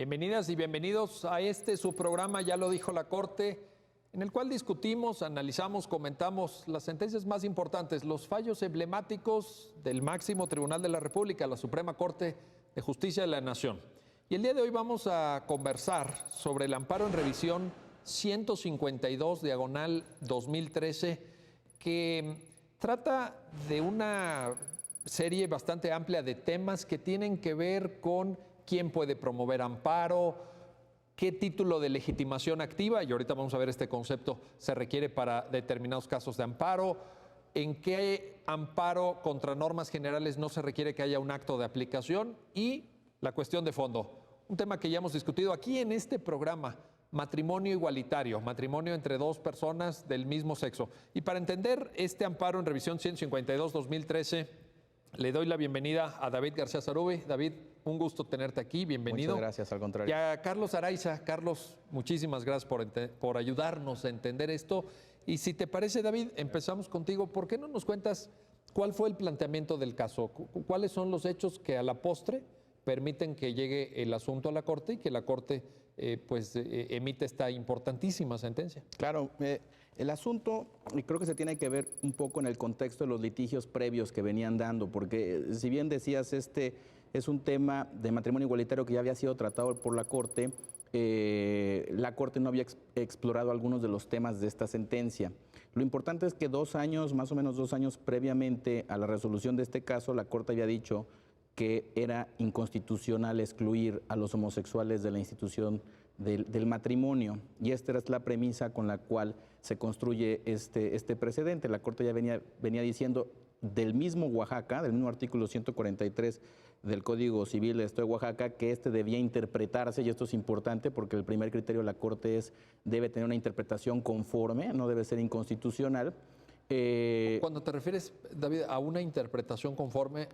Bienvenidas y bienvenidos a su programa, ya lo dijo la Corte, en el cual discutimos, analizamos, comentamos las sentencias más importantes, los fallos emblemáticos del máximo tribunal de la República, la Suprema Corte de Justicia de la Nación. Y el día de hoy vamos a conversar sobre el amparo en revisión 152/2013, que trata de una serie bastante amplia de temas que tienen que ver con quién puede promover amparo, qué título de legitimación activa, y ahorita vamos a ver este concepto, se requiere para determinados casos de amparo, en qué amparo contra normas generales no se requiere que haya un acto de aplicación y la cuestión de fondo. Un tema que ya hemos discutido aquí en este programa, matrimonio igualitario, matrimonio entre dos personas del mismo sexo. Y para entender este amparo en revisión 152/2013, le doy la bienvenida a David García Zarubi. David, un gusto tenerte aquí, bienvenido. Muchas gracias, al contrario. Y a Carlos Araiza. Carlos, muchísimas gracias por ayudarnos a entender esto. Y si te parece, David, empezamos contigo. ¿Por qué no nos cuentas cuál fue el planteamiento del caso? ¿Cuáles son los hechos que a la postre permiten que llegue el asunto a la Corte y que la Corte emite esta importantísima sentencia? Claro, el asunto creo que se tiene que ver un poco en el contexto de los litigios previos que venían dando, porque si bien decías, este es un tema de matrimonio igualitario que ya había sido tratado por la Corte no había explorado algunos de los temas de esta sentencia. Lo importante es que más o menos 2 años previamente a la resolución de este caso, la Corte había dicho que era inconstitucional excluir a los homosexuales de la institución del matrimonio. Y esta es la premisa con la cual se construye este precedente. La Corte ya venía diciendo del mismo Oaxaca, del mismo artículo 143 del Código Civil del Estado de Oaxaca, que debía interpretarse, y esto es importante porque el primer criterio de la Corte debe tener una interpretación conforme, no debe ser inconstitucional. Cuando te refieres, David, a una interpretación conforme,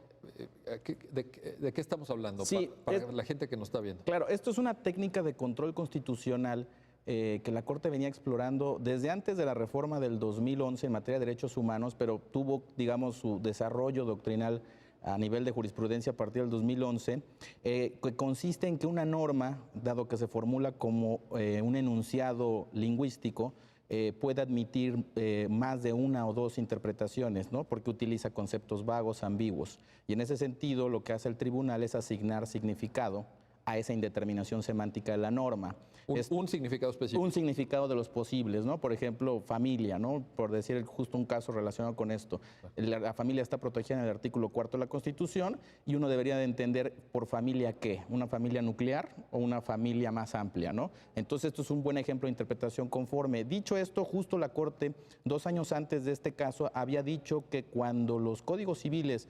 ¿de qué estamos hablando? Sí, para la gente que nos está viendo. Claro, esto es una técnica de control constitucional que la Corte venía explorando desde antes de la reforma del 2011 en materia de derechos humanos, pero tuvo, digamos, su desarrollo doctrinal a nivel de jurisprudencia a partir del 2011, que consiste en que una norma, dado que se formula como un enunciado lingüístico, puede admitir más de una o dos interpretaciones, ¿no? Porque utiliza conceptos vagos, ambiguos. Y en ese sentido, lo que hace el tribunal es asignar significado a esa indeterminación semántica de la norma. Un significado específico. Un significado de los posibles, ¿no? Por ejemplo, familia, ¿no? Por decir justo un caso relacionado con esto. La familia está protegida en el artículo 4 de la Constitución y uno debería de entender por familia qué, una familia nuclear o una familia más amplia, ¿no? Entonces esto es un buen ejemplo de interpretación conforme. Dicho esto, justo la Corte, 2 años antes de este caso, había dicho que cuando los códigos civiles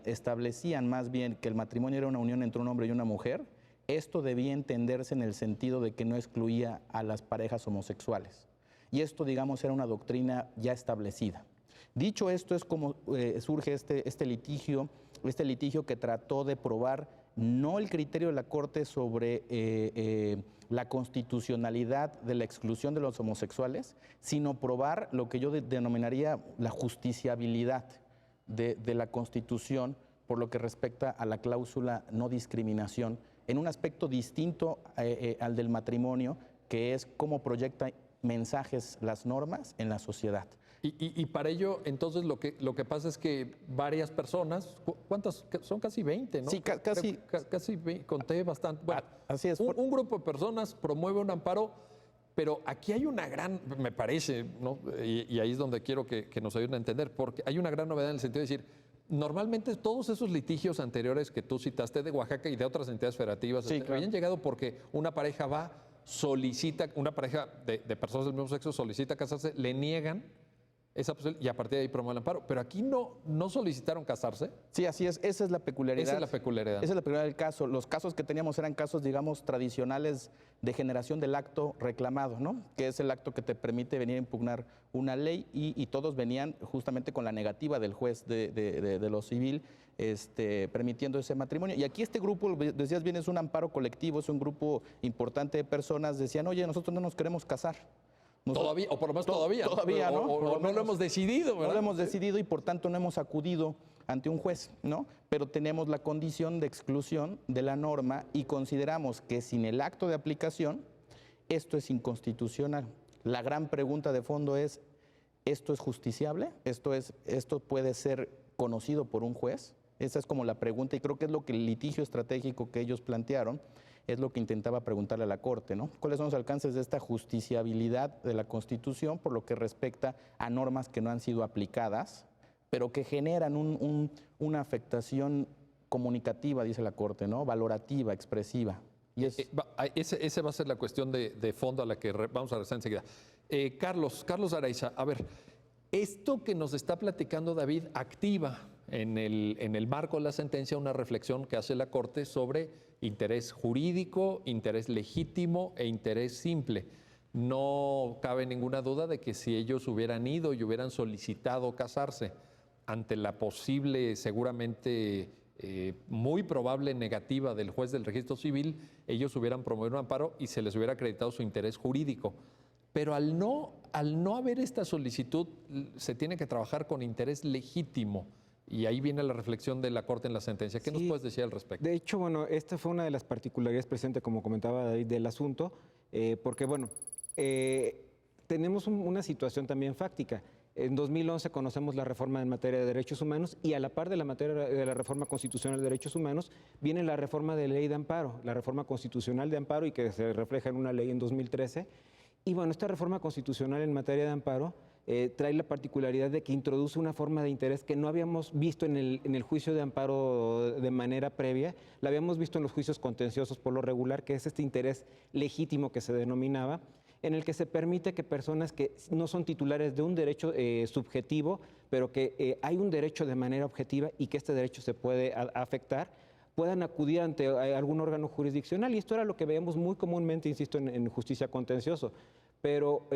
establecían más bien que el matrimonio era una unión entre un hombre y una mujer, esto debía entenderse en el sentido de que no excluía a las parejas homosexuales. Y esto, digamos, era una doctrina ya establecida. Dicho esto, es como surge este litigio que trató de probar no el criterio de la Corte sobre la constitucionalidad de la exclusión de los homosexuales, sino probar lo que yo denominaría la justiciabilidad de la Constitución por lo que respecta a la cláusula no discriminación en un aspecto distinto al del matrimonio, que es cómo proyecta mensajes las normas en la sociedad. Y para ello, entonces, lo que pasa es que varias personas, ¿cuántas? Son casi 20, ¿no? Sí, casi 20, conté bastante. Bueno, así es. Un grupo de personas promueve un amparo, pero aquí hay una gran, me parece, ¿no? Y ahí es donde quiero que nos ayuden a entender, porque hay una gran novedad en el sentido de decir, normalmente todos esos litigios anteriores que tú citaste de Oaxaca y de otras entidades federativas, sí, claro, habían llegado porque una pareja una pareja de personas del mismo sexo solicita casarse, le niegan esa posibilidad y a partir de ahí promueve el amparo. Pero aquí no solicitaron casarse. Sí, así es. Esa es la peculiaridad. Esa es la peculiaridad. Esa es la peculiaridad del caso. Los casos que teníamos eran casos, digamos, tradicionales de generación del acto reclamado, ¿no? Que es el acto que te permite venir a impugnar una ley y todos venían justamente con la negativa del juez de lo civil permitiendo ese matrimonio. Y aquí este grupo, decías bien, es un amparo colectivo, es un grupo importante de personas. Decían, oye, nosotros no nos queremos casar. Todavía, o por lo menos todavía. Todavía, ¿no? O no lo hemos decidido, ¿verdad? No lo hemos decidido y por tanto no hemos acudido ante un juez, ¿no? Pero tenemos la condición de exclusión de la norma y consideramos que sin el acto de aplicación, esto es inconstitucional. La gran pregunta de fondo es, ¿esto es justiciable? ¿Esto puede ser conocido por un juez? Esa es como la pregunta, y creo que es lo que el litigio estratégico que ellos plantearon, es lo que intentaba preguntarle a la Corte, ¿no? ¿Cuáles son los alcances de esta justiciabilidad de la Constitución por lo que respecta a normas que no han sido aplicadas, pero que generan una afectación comunicativa, dice la Corte, ¿no? Valorativa, expresiva? Y ese va a ser la cuestión de fondo a la que vamos a regresar enseguida. Carlos Araiza, a ver, esto que nos está platicando David activa en el marco de la sentencia una reflexión que hace la Corte sobre interés jurídico, interés legítimo e interés simple. No cabe ninguna duda de que si ellos hubieran ido y hubieran solicitado casarse ante la posible, seguramente muy probable negativa del juez del registro civil, ellos hubieran promovido un amparo y se les hubiera acreditado su interés jurídico. Pero al no haber esta solicitud, se tiene que trabajar con interés legítimo. Y ahí viene la reflexión de la Corte en la sentencia. ¿Qué nos puedes decir al respecto? De hecho, bueno, esta fue una de las particularidades presentes, como comentaba David, del asunto, porque, bueno, tenemos una situación también fáctica. En 2011 conocemos la reforma en materia de derechos humanos y a la par de la materia de la reforma constitucional de derechos humanos viene la reforma de ley de amparo, la reforma constitucional de amparo y que se refleja en una ley en 2013. Y bueno, esta reforma constitucional en materia de amparo trae la particularidad de que introduce una forma de interés que no habíamos visto en el juicio de amparo de manera previa, la habíamos visto en los juicios contenciosos por lo regular, que es este interés legítimo que se denominaba, en el que se permite que personas que no son titulares de un derecho subjetivo, pero que hay un derecho de manera objetiva y que este derecho se puede afectar, puedan acudir ante algún órgano jurisdiccional. Y esto era lo que veíamos muy comúnmente, insisto, en justicia contencioso. Pero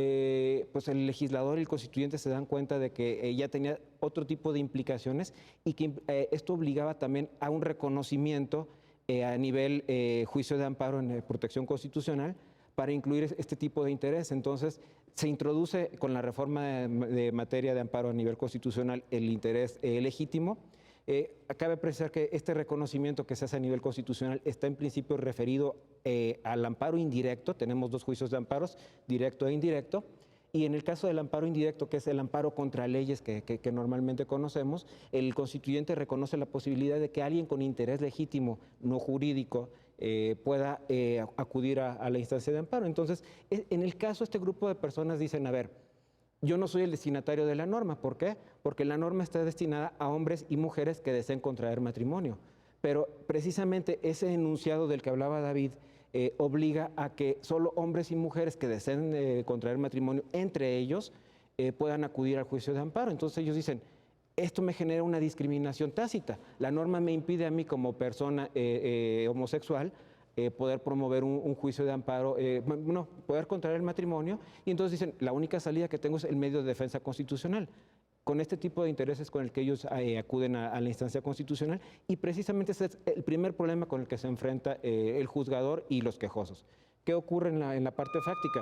pues el legislador y el constituyente se dan cuenta de que ya tenía otro tipo de implicaciones y que esto obligaba también a un reconocimiento a nivel juicio de amparo en protección constitucional para incluir este tipo de interés. Entonces, se introduce con la reforma de materia de amparo a nivel constitucional el interés legítimo. Cabe precisar que este reconocimiento que se hace a nivel constitucional está en principio referido al amparo indirecto. Tenemos dos juicios de amparos, directo e indirecto. Y en el caso del amparo indirecto, que es el amparo contra leyes que normalmente conocemos, el constituyente reconoce la posibilidad de que alguien con interés legítimo, no jurídico, pueda acudir a la instancia de amparo. Entonces, en el caso, este grupo de personas dicen, a ver, yo no soy el destinatario de la norma. ¿Por qué? Porque la norma está destinada a hombres y mujeres que deseen contraer matrimonio. Pero precisamente ese enunciado del que hablaba David obliga a que solo hombres y mujeres que deseen contraer matrimonio entre ellos puedan acudir al juicio de amparo. Entonces ellos dicen, esto me genera una discriminación tácita. La norma me impide a mí como persona homosexual poder promover un juicio de amparo, poder contraer el matrimonio, y entonces dicen, la única salida que tengo es el medio de defensa constitucional. Con este tipo de intereses con el que ellos acuden a la instancia constitucional, y precisamente ese es el primer problema con el que se enfrenta el juzgador y los quejosos. ¿Qué ocurre en la parte fáctica?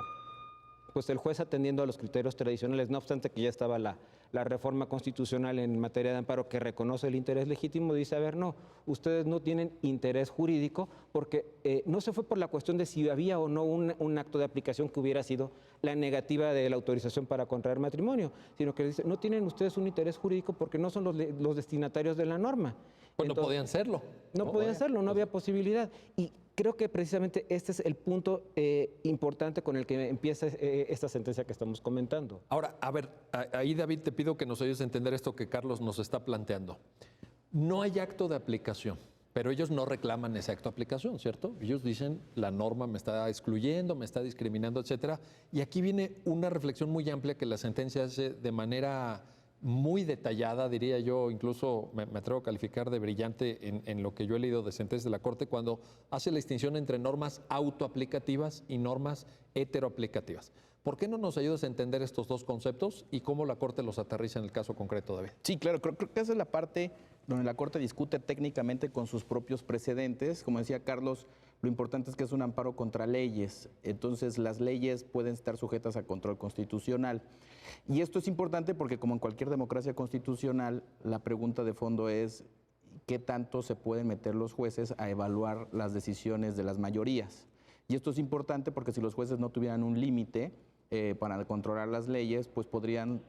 Pues el juez, atendiendo a los criterios tradicionales, no obstante que ya estaba la reforma constitucional en materia de amparo que reconoce el interés legítimo, dice, a ver, no, ustedes no tienen interés jurídico porque no se fue por la cuestión de si había o no un acto de aplicación que hubiera sido la negativa de la autorización para contraer matrimonio, sino que dice, no tienen ustedes un interés jurídico porque no son los destinatarios de la norma. Pues no podían serlo. No podían serlo, no había posibilidad. Y creo que precisamente este es el punto importante con el que empieza esta sentencia que estamos comentando. Ahora, a ver, ahí David, te pido que nos ayudes a entender esto que Carlos nos está planteando. No hay acto de aplicación, pero ellos no reclaman ese acto de aplicación, ¿cierto? Ellos dicen, la norma me está excluyendo, me está discriminando, etcétera. Y aquí viene una reflexión muy amplia que la sentencia hace de manera muy detallada, diría yo, incluso me atrevo a calificar de brillante en lo que yo he leído de sentencias de la Corte, cuando hace la distinción entre normas autoaplicativas y normas heteroaplicativas. ¿Por qué no nos ayudas a entender estos dos conceptos y cómo la Corte los aterriza en el caso concreto, David? Sí, claro, creo que esa es la parte donde la Corte discute técnicamente con sus propios precedentes. Como decía Carlos, lo importante es que es un amparo contra leyes, entonces las leyes pueden estar sujetas a control constitucional. Y esto es importante porque, como en cualquier democracia constitucional, la pregunta de fondo es qué tanto se pueden meter los jueces a evaluar las decisiones de las mayorías. Y esto es importante porque si los jueces no tuvieran un límite para controlar las leyes, pues podrían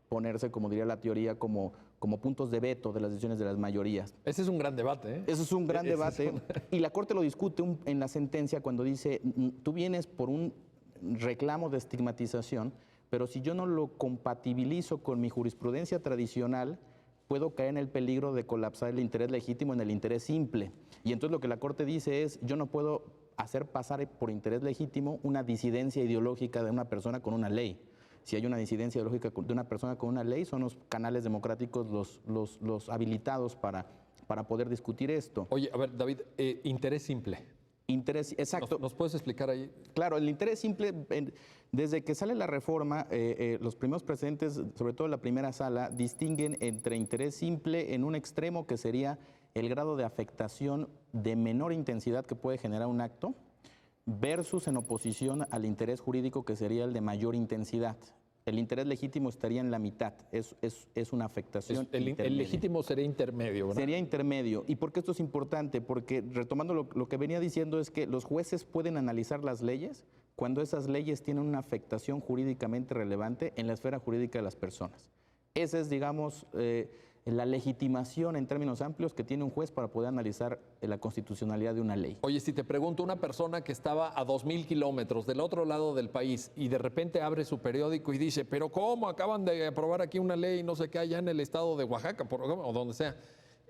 ponerse, como diría la teoría, como puntos de veto de las decisiones de las mayorías. Ese es un gran debate, ¿eh? Ese es un gran debate. Y la Corte lo discute en la sentencia cuando dice, tú vienes por un reclamo de estigmatización, pero si yo no lo compatibilizo con mi jurisprudencia tradicional, puedo caer en el peligro de colapsar el interés legítimo en el interés simple. Y entonces lo que la Corte dice es, yo no puedo hacer pasar por interés legítimo una disidencia ideológica de una persona con una ley. Si hay una disidencia ideológica de una persona con una ley, son los canales democráticos los habilitados para poder discutir esto. Oye, a ver, David, interés simple. Interés, exacto. ¿Nos puedes explicar ahí? Claro, el interés simple, desde que sale la reforma, los primeros precedentes, sobre todo la primera sala, distinguen entre interés simple en un extremo, que sería el grado de afectación de menor intensidad que puede generar un acto, versus en oposición al interés jurídico, que sería el de mayor intensidad. El interés legítimo estaría en la mitad, es una afectación intermedia. El legítimo sería intermedio, ¿verdad? Sería intermedio. ¿Y por qué esto es importante? Porque, retomando lo que venía diciendo, es que los jueces pueden analizar las leyes cuando esas leyes tienen una afectación jurídicamente relevante en la esfera jurídica de las personas. Esa es, digamos, la legitimación en términos amplios que tiene un juez para poder analizar la constitucionalidad de una ley. Oye, si te pregunto, una persona que estaba a 2,000 kilómetros del otro lado del país y de repente abre su periódico y dice, pero ¿cómo? Acaban de aprobar aquí una ley, no sé qué, allá en el estado de Oaxaca, o donde sea.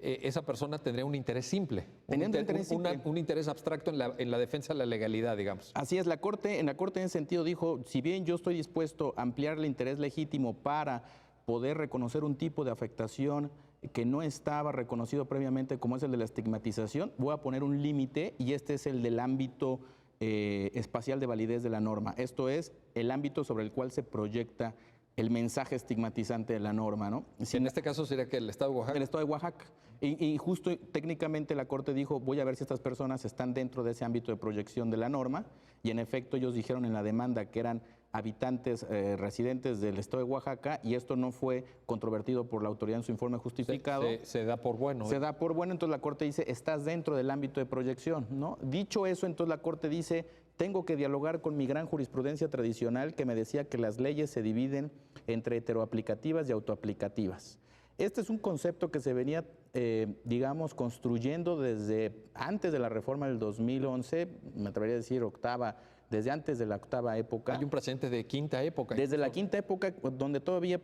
Esa persona tendría un interés simple, un interés abstracto en la defensa de la legalidad, digamos. Así es, en la Corte en ese sentido dijo, si bien yo estoy dispuesto a ampliar el interés legítimo para poder reconocer un tipo de afectación que no estaba reconocido previamente, como es el de la estigmatización, voy a poner un límite, y este es el del ámbito espacial de validez de la norma. Esto es el ámbito sobre el cual se proyecta el mensaje estigmatizante de la norma, ¿no? Si en este caso sería que el Estado de Oaxaca. El Estado de Oaxaca. Y justo técnicamente la Corte dijo, voy a ver si estas personas están dentro de ese ámbito de proyección de la norma, y en efecto ellos dijeron en la demanda que eran habitantes residentes del Estado de Oaxaca, y esto no fue controvertido por la autoridad en su informe justificado. Se da por bueno. Se da por bueno, entonces la Corte dice, estás dentro del ámbito de proyección, ¿no? Dicho eso, entonces la Corte dice, tengo que dialogar con mi gran jurisprudencia tradicional que me decía que las leyes se dividen entre heteroaplicativas y autoaplicativas. Este es un concepto que se venía, digamos, construyendo desde antes de la reforma del 2011, me atrevería a decir desde antes de la octava época. Hay un precedente de quinta época. Desde la quinta época, donde todavía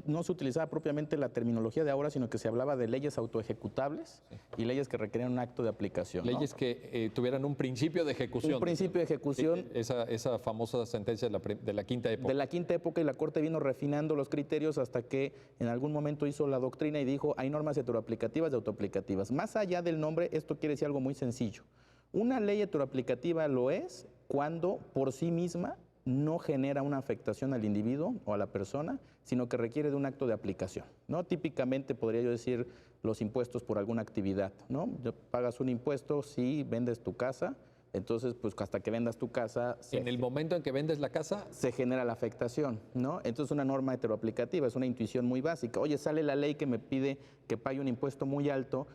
no se utilizaba propiamente la terminología de ahora, sino que se hablaba de leyes autoejecutables y leyes que requerían un acto de aplicación. Leyes, ¿no?, que tuvieran un principio de ejecución. Un principio de ejecución. Esa famosa sentencia de la quinta época. De la quinta época, y la Corte vino refinando los criterios hasta que en algún momento hizo la doctrina y dijo, hay normas heteroaplicativas y autoaplicativas. Más allá del nombre, esto quiere decir algo muy sencillo. Una ley heteroaplicativa lo es cuando por sí misma no genera una afectación al individuo o a la persona, sino que requiere de un acto de aplicación, ¿no? Típicamente podría yo decir los impuestos por alguna actividad, ¿no? Pagas un impuesto si vendes tu casa, entonces pues hasta que vendas tu casa... En el momento en que vendes la casa... se genera la afectación, ¿no? Entonces una norma heteroaplicativa, es una intuición muy básica. Oye, sale la ley que me pide que pague un impuesto muy alto,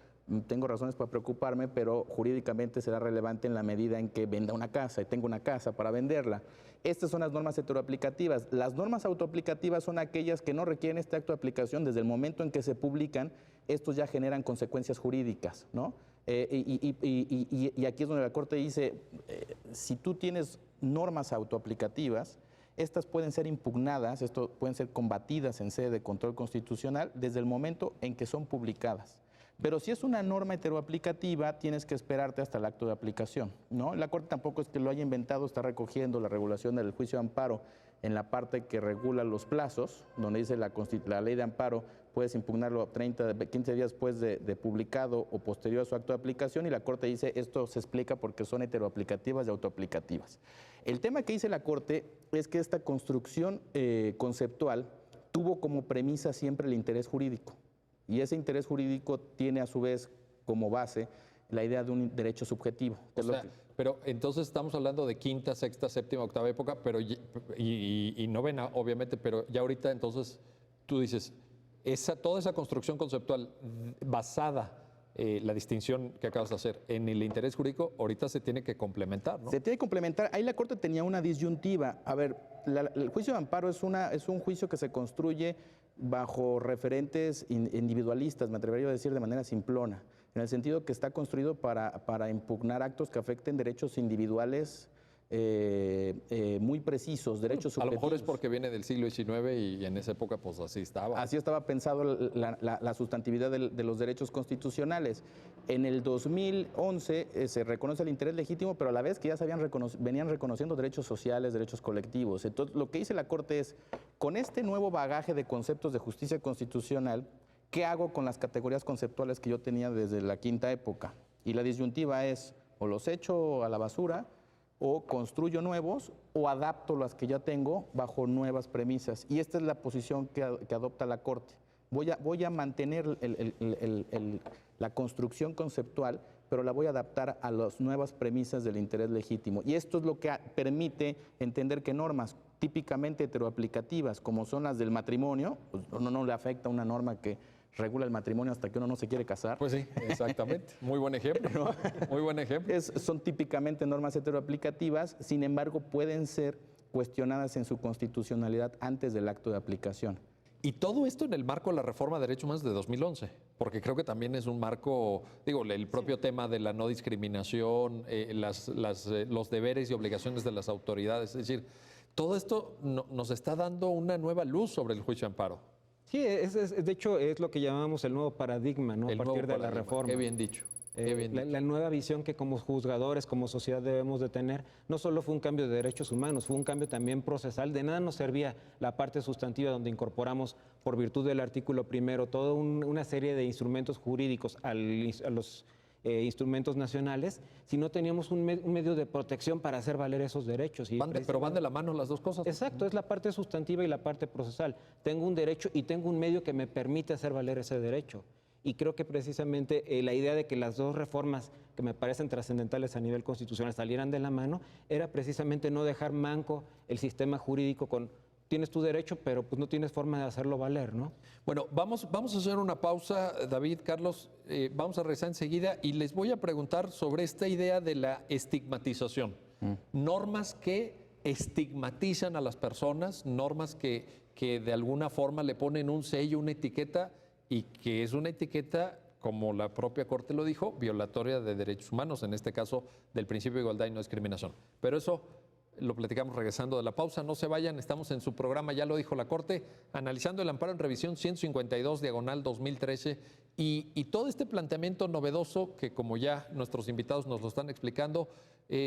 tengo razones para preocuparme, pero jurídicamente será relevante en la medida en que venda una casa y tengo una casa para venderla. Estas son las normas heteroaplicativas. Las normas autoaplicativas son aquellas que no requieren este acto de aplicación. Desde el momento en que se publican, estos ya generan consecuencias jurídicas, ¿no? Y aquí es donde la Corte dice, si tú tienes normas autoaplicativas, estas pueden ser impugnadas, pueden ser combatidas en sede de control constitucional desde el momento en que son publicadas. Pero si es una norma heteroaplicativa, tienes que esperarte hasta el acto de aplicación, ¿no? La Corte tampoco es que lo haya inventado, está recogiendo la regulación del juicio de amparo en la parte que regula los plazos, donde dice la ley de amparo, puedes impugnarlo 15 días después de publicado o posterior a su acto de aplicación, y la Corte dice esto se explica porque son heteroaplicativas y autoaplicativas. El tema que dice la Corte es que esta construcción conceptual tuvo como premisa siempre el interés jurídico. Y ese interés jurídico tiene a su vez como base la idea de un derecho subjetivo. O sea, Pero entonces estamos hablando de quinta, sexta, séptima, octava época, pero y novena, obviamente, pero ya ahorita entonces tú dices, toda esa construcción conceptual basada, la distinción que acabas de hacer, en el interés jurídico, ahorita se tiene que complementar, ¿no? Se tiene que complementar. Ahí la Corte tenía una disyuntiva. A ver, el juicio de amparo es un juicio que se construye bajo referentes individualistas, me atrevería a decir de manera simplona, en el sentido que está construido para impugnar actos que afecten derechos individuales muy precisos, derechos subjetivos. A lo mejor es porque viene del siglo XIX y en esa época pues así estaba. Así estaba pensado la sustantividad de los derechos constitucionales. En el 2011 se reconoce el interés legítimo, pero a la vez que ya venían reconociendo derechos sociales, derechos colectivos. Entonces, lo que dice la Corte es, con este nuevo bagaje de conceptos de justicia constitucional, ¿qué hago con las categorías conceptuales que yo tenía desde la quinta época? Y la disyuntiva es, o los echo a la basura, o construyo nuevos, o adapto las que ya tengo bajo nuevas premisas. Y esta es la posición que adopta la Corte. Voy a mantener la construcción conceptual, pero la voy a adaptar a las nuevas premisas del interés legítimo. Y esto es lo que permite entender que normas típicamente heteroaplicativas, como son las del matrimonio, pues no le afecta una norma que regula el matrimonio hasta que uno no se quiere casar. Pues sí, exactamente. Muy buen ejemplo. ¿No? Muy buen ejemplo. Son típicamente normas heteroaplicativas, sin embargo, pueden ser cuestionadas en su constitucionalidad antes del acto de aplicación. Y todo esto en el marco de la reforma de derechos humanos de 2011, porque creo que también es un marco, digo, el propio tema de la no discriminación, los deberes y obligaciones de las autoridades, es decir, todo esto nos está dando una nueva luz sobre el juicio de amparo. Sí, de hecho es lo que llamamos el nuevo paradigma, ¿no? A partir de la reforma. Qué bien dicho. La nueva visión que como juzgadores, como sociedad debemos de tener, no solo fue un cambio de derechos humanos, fue un cambio también procesal. De nada nos servía la parte sustantiva donde incorporamos, por virtud del artículo primero, toda una serie de instrumentos jurídicos a los instrumentos nacionales, si no teníamos un medio de protección para hacer valer esos derechos. Pero van de la mano las dos cosas. Exacto, es la parte sustantiva y la parte procesal. Tengo un derecho y tengo un medio que me permite hacer valer ese derecho. Y creo que precisamente la idea de que las dos reformas que me parecen trascendentales a nivel constitucional salieran de la mano era precisamente no dejar manco el sistema jurídico con tienes tu derecho, pero pues no tienes forma de hacerlo valer, ¿no? Bueno, vamos a hacer una pausa, David, Carlos, vamos a regresar enseguida y les voy a preguntar sobre esta idea de la estigmatización. Normas que estigmatizan a las personas, normas que de alguna forma le ponen un sello, una etiqueta, y que es una etiqueta, como la propia Corte lo dijo, violatoria de derechos humanos, en este caso del principio de igualdad y no discriminación. Pero eso lo platicamos regresando de la pausa. No se vayan, estamos en su programa, ya lo dijo la Corte, analizando el amparo en revisión 152, diagonal 2013, y todo este planteamiento novedoso que, como ya nuestros invitados nos lo están explicando,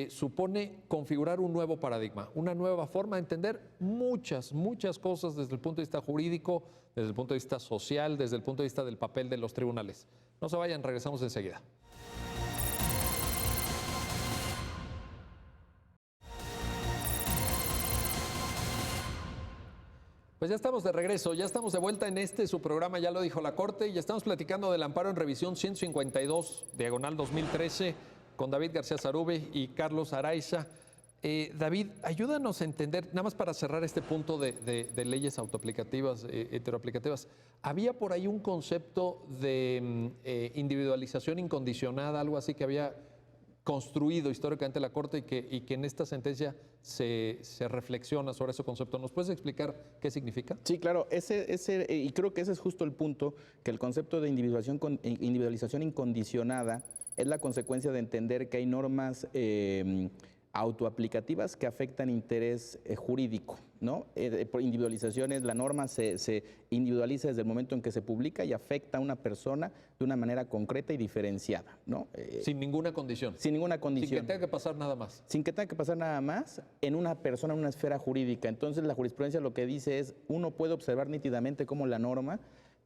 supone configurar un nuevo paradigma, una nueva forma de entender muchas cosas desde el punto de vista jurídico, desde el punto de vista social, desde el punto de vista del papel de los tribunales. No se vayan, regresamos enseguida. Pues ya estamos de regreso, ya estamos de vuelta en su programa, ya lo dijo la Corte, y estamos platicando del amparo en revisión 152, diagonal 2013, con David García Zarube y Carlos Araiza. David, ayúdanos a entender, nada más para cerrar este punto de leyes autoaplicativas, heteroaplicativas. Había por ahí un concepto de individualización incondicionada, algo así que había construido históricamente la Corte y que en esta sentencia se reflexiona sobre ese concepto. ¿Nos puedes explicar qué significa? Sí, claro, y creo que ese es justo el punto, que el concepto de individualización incondicionada es la consecuencia de entender que hay normas autoaplicativas que afectan interés jurídico, ¿no? Por individualizaciones, la norma se individualiza desde el momento en que se publica y afecta a una persona de una manera concreta y diferenciada, ¿no? Sin ninguna condición. Sin ninguna condición. Sin que tenga que pasar nada más. Sin que tenga que pasar nada más en una persona, en una esfera jurídica. Entonces la jurisprudencia lo que dice es, uno puede observar nítidamente cómo la norma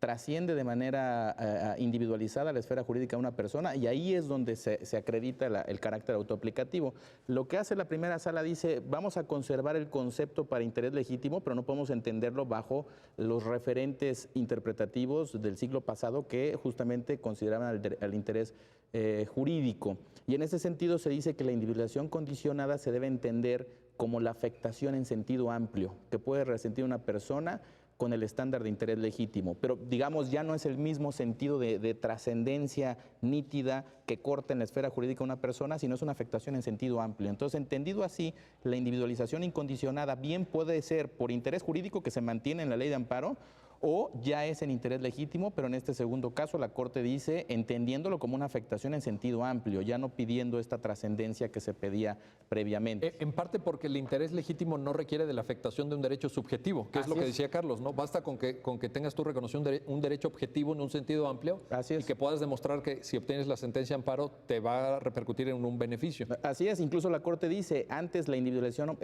trasciende de manera individualizada la esfera jurídica de una persona, y ahí es donde se acredita el carácter autoaplicativo. Lo que hace la primera sala dice, vamos a conservar el concepto para interés legítimo, pero no podemos entenderlo bajo los referentes interpretativos del siglo pasado que justamente consideraban el interés jurídico. Y en ese sentido se dice que la individualización condicionada se debe entender como la afectación en sentido amplio que puede resentir una persona con el estándar de interés legítimo, pero digamos ya no es el mismo sentido de trascendencia nítida que corta en la esfera jurídica de una persona, sino es una afectación en sentido amplio. Entonces, entendido así, la individualización incondicionada bien puede ser por interés jurídico que se mantiene en la ley de amparo, o ya es en interés legítimo, pero en este segundo caso la Corte dice entendiéndolo como una afectación en sentido amplio, ya no pidiendo esta trascendencia que se pedía previamente. En parte porque el interés legítimo no requiere de la afectación de un derecho subjetivo, que es lo que decía Carlos, ¿no? Basta con que tengas tú reconocido un derecho objetivo en un sentido amplio y que puedas demostrar que si obtienes la sentencia de amparo te va a repercutir en un beneficio. Así es, incluso la Corte dice, antes la individualización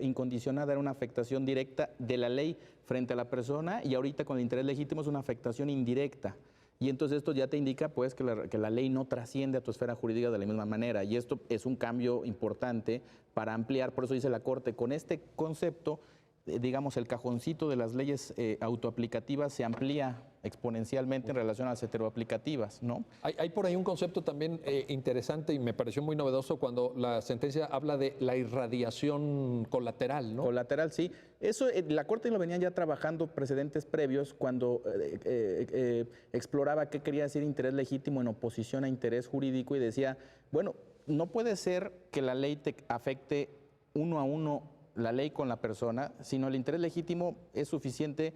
incondicionada era una afectación directa de la ley frente a la persona, y ahorita con el interés legítimo es una afectación indirecta. Y entonces esto ya te indica pues que la ley no trasciende a tu esfera jurídica de la misma manera, y esto es un cambio importante para ampliar. Por eso dice la Corte, con este concepto, digamos, el cajoncito de las leyes autoaplicativas se amplía exponencialmente en relación a las heteroaplicativas, ¿no? Hay por ahí un concepto también interesante y me pareció muy novedoso cuando la sentencia habla de la irradiación colateral, ¿no? Colateral, sí. Eso la Corte lo venían ya trabajando precedentes previos cuando exploraba qué quería decir interés legítimo en oposición a interés jurídico, y decía, bueno, no puede ser que la ley te afecte uno a uno la ley con la persona, sino el interés legítimo es suficiente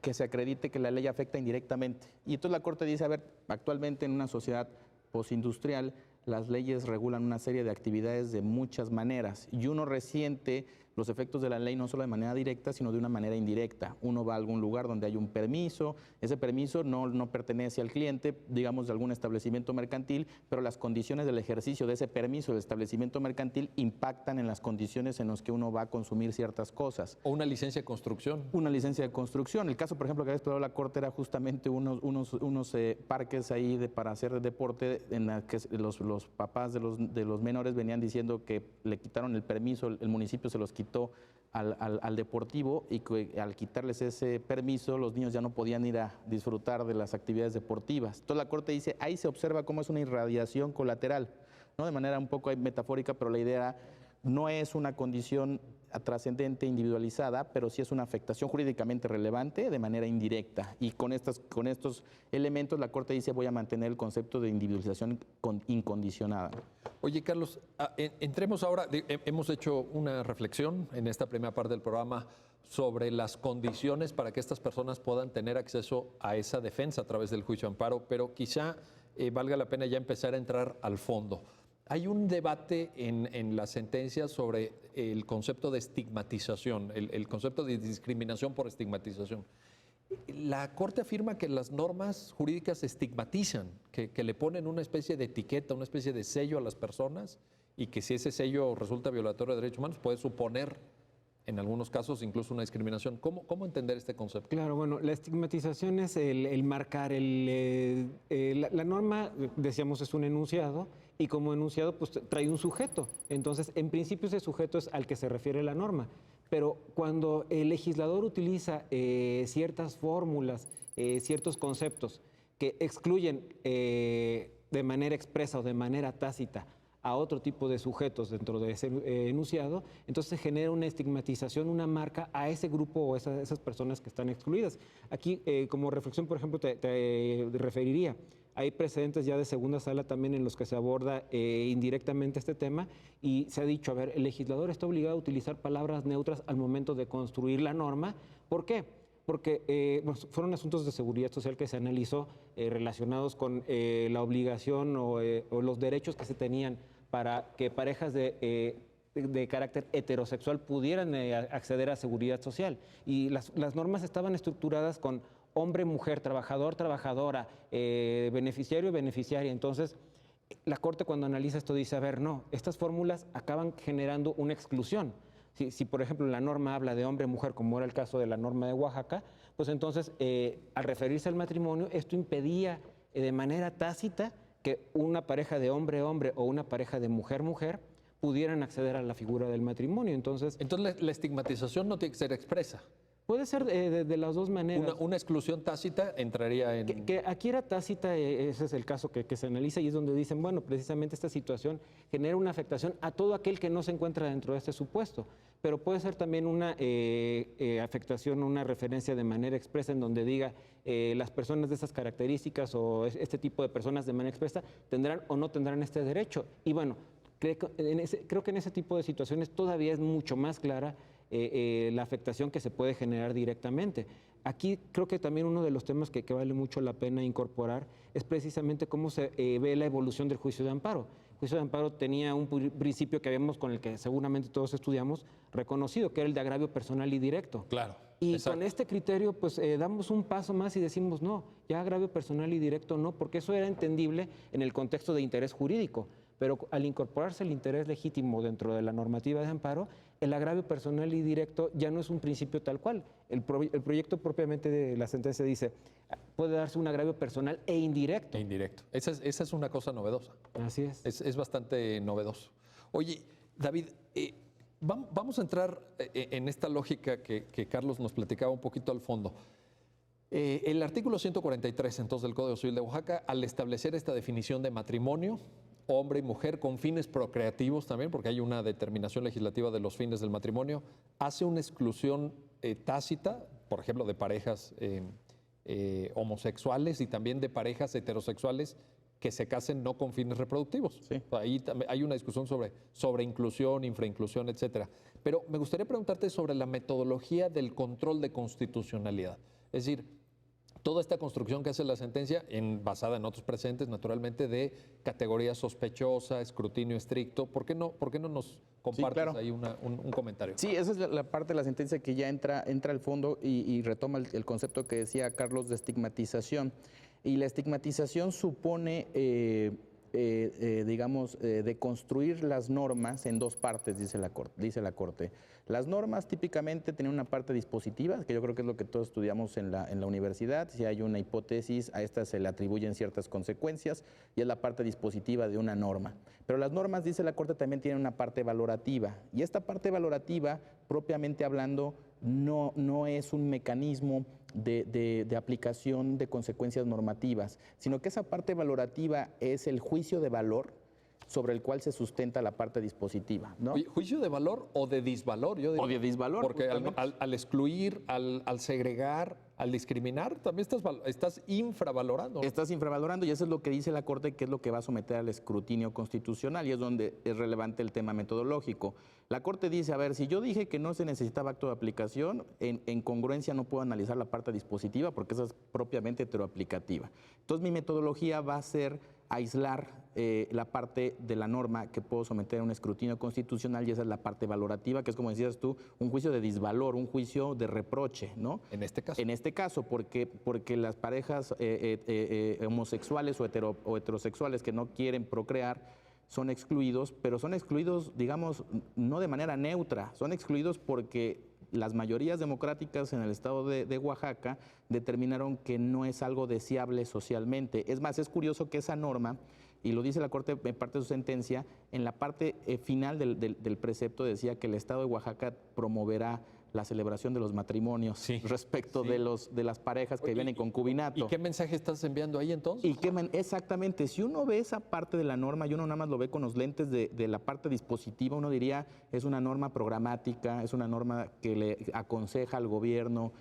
que se acredite que la ley afecta indirectamente. Y entonces la Corte dice, a ver, actualmente en una sociedad postindustrial las leyes regulan una serie de actividades de muchas maneras, y uno resiente los efectos de la ley no solo de manera directa, sino de una manera indirecta. Uno va a algún lugar donde hay un permiso, ese permiso no pertenece al cliente, digamos de algún establecimiento mercantil, pero las condiciones del ejercicio de ese permiso del establecimiento mercantil impactan en las condiciones en las que uno va a consumir ciertas cosas. O una licencia de construcción. Una licencia de construcción. El caso, por ejemplo, que había explorado la Corte era justamente unos parques ahí para hacer deporte, en la que los papás de los menores venían diciendo que le quitaron el permiso, el municipio se los quitó al deportivo, y que al quitarles ese permiso los niños ya no podían ir a disfrutar de las actividades deportivas. Entonces la Corte dice, ahí se observa cómo es una irradiación colateral, ¿no? De manera un poco metafórica, pero la idea no es una condición trascendente, individualizada, pero sí es una afectación jurídicamente relevante de manera indirecta. Y con estos elementos la Corte dice, voy a mantener el concepto de individualización incondicionada. Oye, Carlos, entremos ahora, hemos hecho una reflexión en esta primera parte del programa sobre las condiciones para que estas personas puedan tener acceso a esa defensa a través del juicio de amparo, pero quizá valga la pena ya empezar a entrar al fondo. Hay un debate en la sentencia sobre el concepto de estigmatización, el concepto de discriminación por estigmatización. La Corte afirma que las normas jurídicas estigmatizan, que le ponen una especie de etiqueta, una especie de sello a las personas, y que si ese sello resulta violatorio de derechos humanos puede suponer, en algunos casos, incluso una discriminación. ¿Cómo entender este concepto? Claro, bueno, la estigmatización es el marcar, la norma, decíamos, es un enunciado, y como enunciado pues trae un sujeto. Entonces, en principio ese sujeto es al que se refiere la norma. Pero cuando el legislador utiliza ciertas fórmulas, ciertos conceptos que excluyen de manera expresa o de manera tácita a otro tipo de sujetos dentro de ese enunciado, entonces se genera una estigmatización, una marca a ese grupo o esas personas que están excluidas. Aquí, como reflexión, por ejemplo, te referiría, hay precedentes ya de segunda sala también en los que se aborda indirectamente este tema, y se ha dicho, a ver, el legislador está obligado a utilizar palabras neutras al momento de construir la norma. ¿Por qué? Porque fueron asuntos de seguridad social que se analizó relacionados con la obligación o los derechos que se tenían para que parejas de carácter heterosexual pudieran acceder a seguridad social. Y las normas estaban estructuradas con hombre, mujer, trabajador, trabajadora, beneficiario, beneficiaria. Entonces, la Corte cuando analiza esto dice, a ver, no, estas fórmulas acaban generando una exclusión. Si, por ejemplo, la norma habla de hombre-mujer, como era el caso de la norma de Oaxaca, pues entonces, al referirse al matrimonio, esto impedía de manera tácita que una pareja de hombre-hombre o una pareja de mujer-mujer pudieran acceder a la figura del matrimonio. Entonces, la estigmatización no tiene que ser expresa. puede ser de las dos maneras. Una exclusión tácita entraría en... Que aquí era tácita, ese es el caso que se analiza y es donde dicen, bueno, precisamente esta situación genera una afectación a todo aquel que no se encuentra dentro de este supuesto, pero puede ser también una afectación, una referencia de manera expresa en donde diga las personas de estas características o este tipo de personas de manera expresa tendrán o no tendrán este derecho. Y bueno, creo que en ese tipo de situaciones todavía es mucho más clara la afectación que se puede generar directamente. Aquí creo que también uno de los temas que vale mucho la pena incorporar es precisamente cómo se ve la evolución del juicio de amparo. El juicio de amparo tenía un principio que habíamos, con el que seguramente todos estudiamos, reconocido, que era el de agravio personal y directo. Claro. Y exacto. con este criterio, pues damos un paso más y decimos, no, ya agravio personal y directo no, porque eso era entendible en el contexto de interés jurídico. Pero al incorporarse el interés legítimo dentro de la normativa de amparo, el agravio personal y directo ya no es un principio tal cual. El proyecto propiamente de la sentencia dice, puede darse un agravio personal e indirecto. E indirecto. Esa es una cosa novedosa. Así es. Es bastante novedoso. Oye, David, vamos a entrar en esta lógica que Carlos nos platicaba un poquito al fondo. El artículo 143 entonces del Código Civil de Oaxaca, al establecer esta definición de matrimonio, hombre y mujer con fines procreativos también, porque hay una determinación legislativa de los fines del matrimonio, hace una exclusión tácita, por ejemplo, de parejas homosexuales y también de parejas heterosexuales que se casen no con fines reproductivos. Sí. Ahí hay una discusión sobre inclusión, infrainclusión, etcétera. Pero me gustaría preguntarte sobre la metodología del control de constitucionalidad. Es decir, toda esta construcción que hace la sentencia, basada en otros precedentes, naturalmente, de categoría sospechosa, escrutinio estricto. ¿Por qué no nos compartes claro. ahí un comentario? Sí, esa es la parte de la sentencia que ya entra al fondo y retoma el concepto que decía Carlos de estigmatización. Y la estigmatización supone, digamos, de construir las normas en dos partes, dice la Corte. Las normas típicamente tienen una parte dispositiva, que yo creo que es lo que todos estudiamos en la universidad. Si hay una hipótesis, a esta se le atribuyen ciertas consecuencias y es la parte dispositiva de una norma. Pero las normas, dice la Corte, también tienen una parte valorativa. Y esta parte valorativa, propiamente hablando, no es un mecanismo de aplicación de consecuencias normativas, sino que esa parte valorativa es el juicio de valor sobre el cual se sustenta la parte dispositiva, ¿no? Oye, ¿juicio de valor o de disvalor? Yo diría. O de disvalor. Porque al excluir, al segregar, al discriminar, también estás infravalorando, ¿no? Estás infravalorando y eso es lo que dice la Corte, que es lo que va a someter al escrutinio constitucional y es donde es relevante el tema metodológico. La Corte dice, a ver, si yo dije que no se necesitaba acto de aplicación, en congruencia no puedo analizar la parte dispositiva porque esa es propiamente heteroaplicativa. Entonces mi metodología va a ser aislar la parte de la norma que puedo someter a un escrutinio constitucional y esa es la parte valorativa, que es, como decías tú, un juicio de disvalor, un juicio de reproche, ¿no? En este caso. En este caso, porque las parejas homosexuales o heterosexuales que no quieren procrear son excluidos, pero son excluidos, digamos, no de manera neutra, son excluidos porque las mayorías democráticas en el estado de Oaxaca determinaron que no es algo deseable socialmente. Es más, es curioso que esa norma, y lo dice la Corte en parte de su sentencia, en la parte final del precepto decía que el estado de Oaxaca promoverá la celebración de los matrimonios respecto de las parejas que viven en concubinato. ¿Y qué mensaje estás enviando ahí entonces? Exactamente, si uno ve esa parte de la norma y uno nada más lo ve con los lentes de la parte dispositiva, uno diría es una norma programática, es una norma que le aconseja al gobierno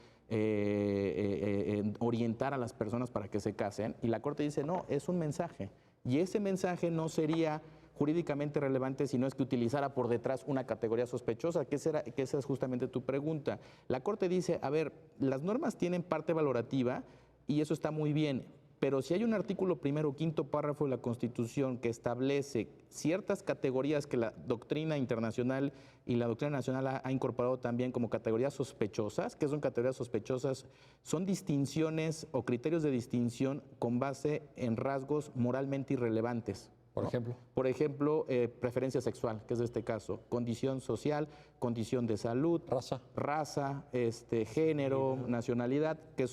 orientar a las personas para que se casen, y la Corte dice no, es un mensaje, y ese mensaje no sería jurídicamente relevante si no es que utilizara por detrás una categoría sospechosa, que esa es justamente tu pregunta. La Corte dice, a ver, las normas tienen parte valorativa y eso está muy bien, pero si hay un artículo primero o quinto párrafo de la Constitución que establece ciertas categorías que la doctrina internacional y la doctrina nacional ha incorporado también como categorías sospechosas, ¿qué son categorías sospechosas? Son distinciones o criterios de distinción con base en rasgos moralmente irrelevantes. Por ejemplo. Por ejemplo, preferencia sexual, que es este caso, condición social, condición de salud, raza, género, nacionalidad, que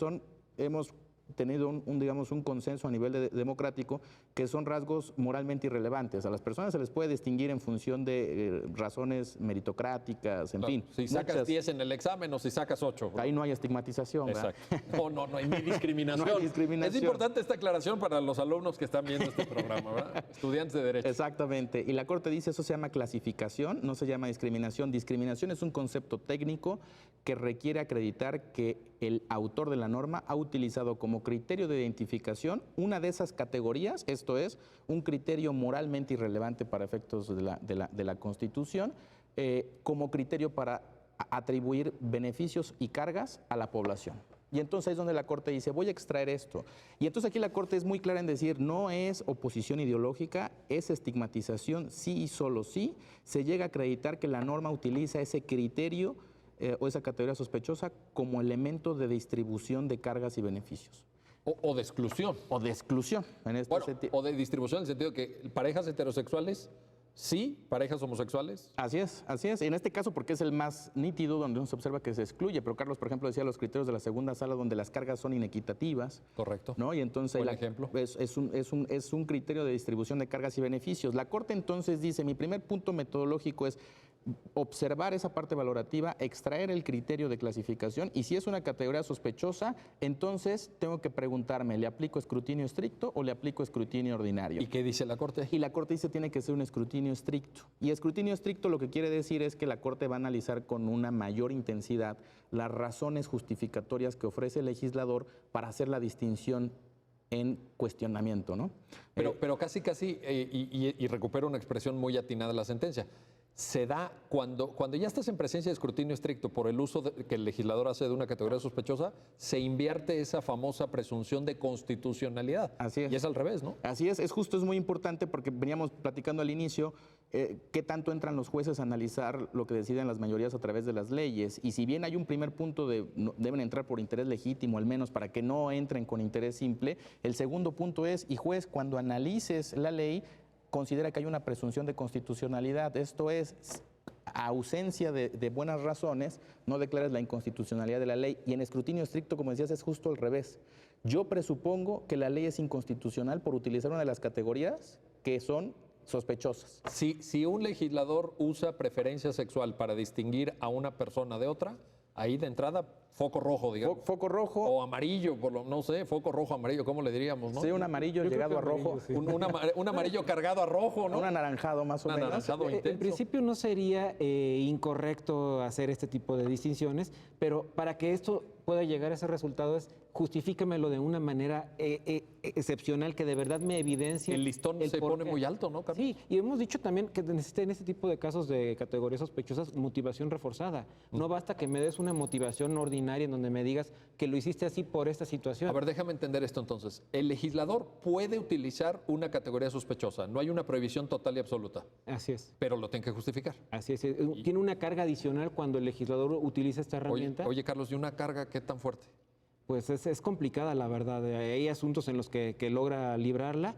hemos tenido digamos, un consenso a nivel democrático, que son rasgos moralmente irrelevantes. A las personas se les puede distinguir en función de razones meritocráticas, en fin. Si sacas 10 en el examen o si sacas 8. Ahí no hay estigmatización. Exacto. No hay ni discriminación. No hay discriminación. Es importante esta aclaración para los alumnos que están viendo este programa, ¿verdad? Estudiantes de Derecho. Exactamente. Y la Corte dice eso se llama clasificación, no se llama discriminación. Discriminación es un concepto técnico que requiere acreditar que el autor de la norma ha utilizado como criterio de identificación una de esas categorías, esto es, un criterio moralmente irrelevante para efectos de la Constitución, como criterio para atribuir beneficios y cargas a la población. Y entonces ahí es donde la Corte dice, voy a extraer esto. Y entonces aquí la Corte es muy clara en decir, no es oposición ideológica, es estigmatización, sí y solo sí. Se llega a acreditar que la norma utiliza ese criterio o esa categoría sospechosa como elemento de distribución de cargas y beneficios. O de exclusión. O de exclusión, en este sentido. O de distribución en el sentido que parejas heterosexuales, sí, parejas homosexuales. Así es, así es. En este caso, porque es el más nítido, donde uno se observa que se excluye. Pero Carlos, por ejemplo, decía los criterios de la segunda sala, donde las cargas son inequitativas. Correcto. ¿No? Y entonces Buen ejemplo. Es un criterio de distribución de cargas y beneficios. La Corte entonces dice, mi primer punto metodológico es observar esa parte valorativa, extraer el criterio de clasificación y si es una categoría sospechosa, entonces tengo que preguntarme, ¿le aplico escrutinio estricto o le aplico escrutinio ordinario? ¿Y qué dice la Corte? Y la Corte dice tiene que ser un escrutinio estricto. Y escrutinio estricto lo que quiere decir es que la Corte va a analizar con una mayor intensidad las razones justificatorias que ofrece el legislador para hacer la distinción en cuestionamiento, ¿no? Pero casi, y recupero una expresión muy atinada de la sentencia, se da cuando ya estás en presencia de escrutinio estricto por el uso que el legislador hace de una categoría sospechosa, se invierte esa famosa presunción de constitucionalidad. Así es. Y es al revés, ¿no? Así es justo, es muy importante porque veníamos platicando al inicio qué tanto entran los jueces a analizar lo que deciden las mayorías a través de las leyes. Y si bien hay un primer punto de deben entrar por interés legítimo, al menos para que no entren con interés simple, el segundo punto es, y juez, cuando analices la ley, considera que hay una presunción de constitucionalidad. Esto es, a ausencia de buenas razones, no declares la inconstitucionalidad de la ley. Y en escrutinio estricto, como decías, es justo al revés. Yo presupongo que la ley es inconstitucional por utilizar una de las categorías que son sospechosas. Si un legislador usa preferencia sexual para distinguir a una persona de otra, ahí de entrada, foco rojo, digamos. Foco rojo. O amarillo, no sé, foco rojo, amarillo, ¿cómo le diríamos, no? Sí, un amarillo llegado a rojo. Sí. Un amarillo cargado a rojo, ¿no? Un anaranjado más o menos. Anaranjado intenso. En principio no sería incorrecto hacer este tipo de distinciones, pero para que esto pueda llegar a ese resultado es justifíquemelo de una manera excepcional que de verdad me evidencie. El listón se pone muy alto, ¿no, Carlos? Sí, y hemos dicho también que necesita en este tipo de casos de categorías sospechosas motivación reforzada. No basta que me des una motivación ordinaria en donde me digas que lo hiciste así por esta situación. A ver, déjame entender esto entonces. El legislador puede utilizar una categoría sospechosa. No hay una prohibición total y absoluta. Así es. Pero lo tiene que justificar. Así es. Tiene una carga adicional cuando el legislador utiliza esta herramienta. Oye, Carlos, ¿y una carga qué tan fuerte? Pues es complicada, la verdad. Hay asuntos en los que logra librarla.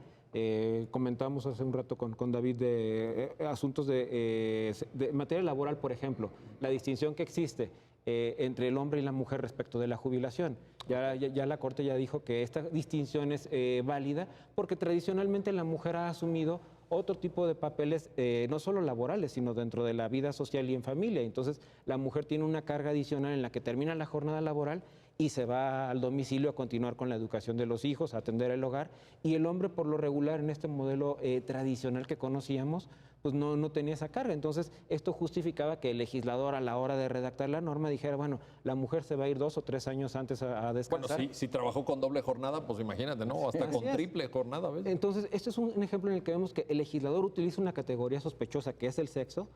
Comentábamos hace un rato con David de asuntos de materia laboral, por ejemplo, la distinción que existe entre el hombre y la mujer respecto de la jubilación. Ya la Corte ya dijo que esta distinción es válida porque tradicionalmente la mujer ha asumido otro tipo de papeles, no solo laborales, sino dentro de la vida social y en familia. Entonces, la mujer tiene una carga adicional en la que termina la jornada laboral y se va al domicilio a continuar con la educación de los hijos, a atender el hogar. Y el hombre, por lo regular, en este modelo tradicional que conocíamos, pues no tenía esa carga. Entonces, esto justificaba que el legislador, a la hora de redactar la norma, dijera, bueno, la mujer se va a ir 2 o 3 años antes a descansar. Bueno, si trabajó con doble jornada, pues imagínate, ¿no? Hasta con triple jornada, ¿ves? Entonces, este es un ejemplo en el que vemos que el legislador utiliza una categoría sospechosa, que es el sexo,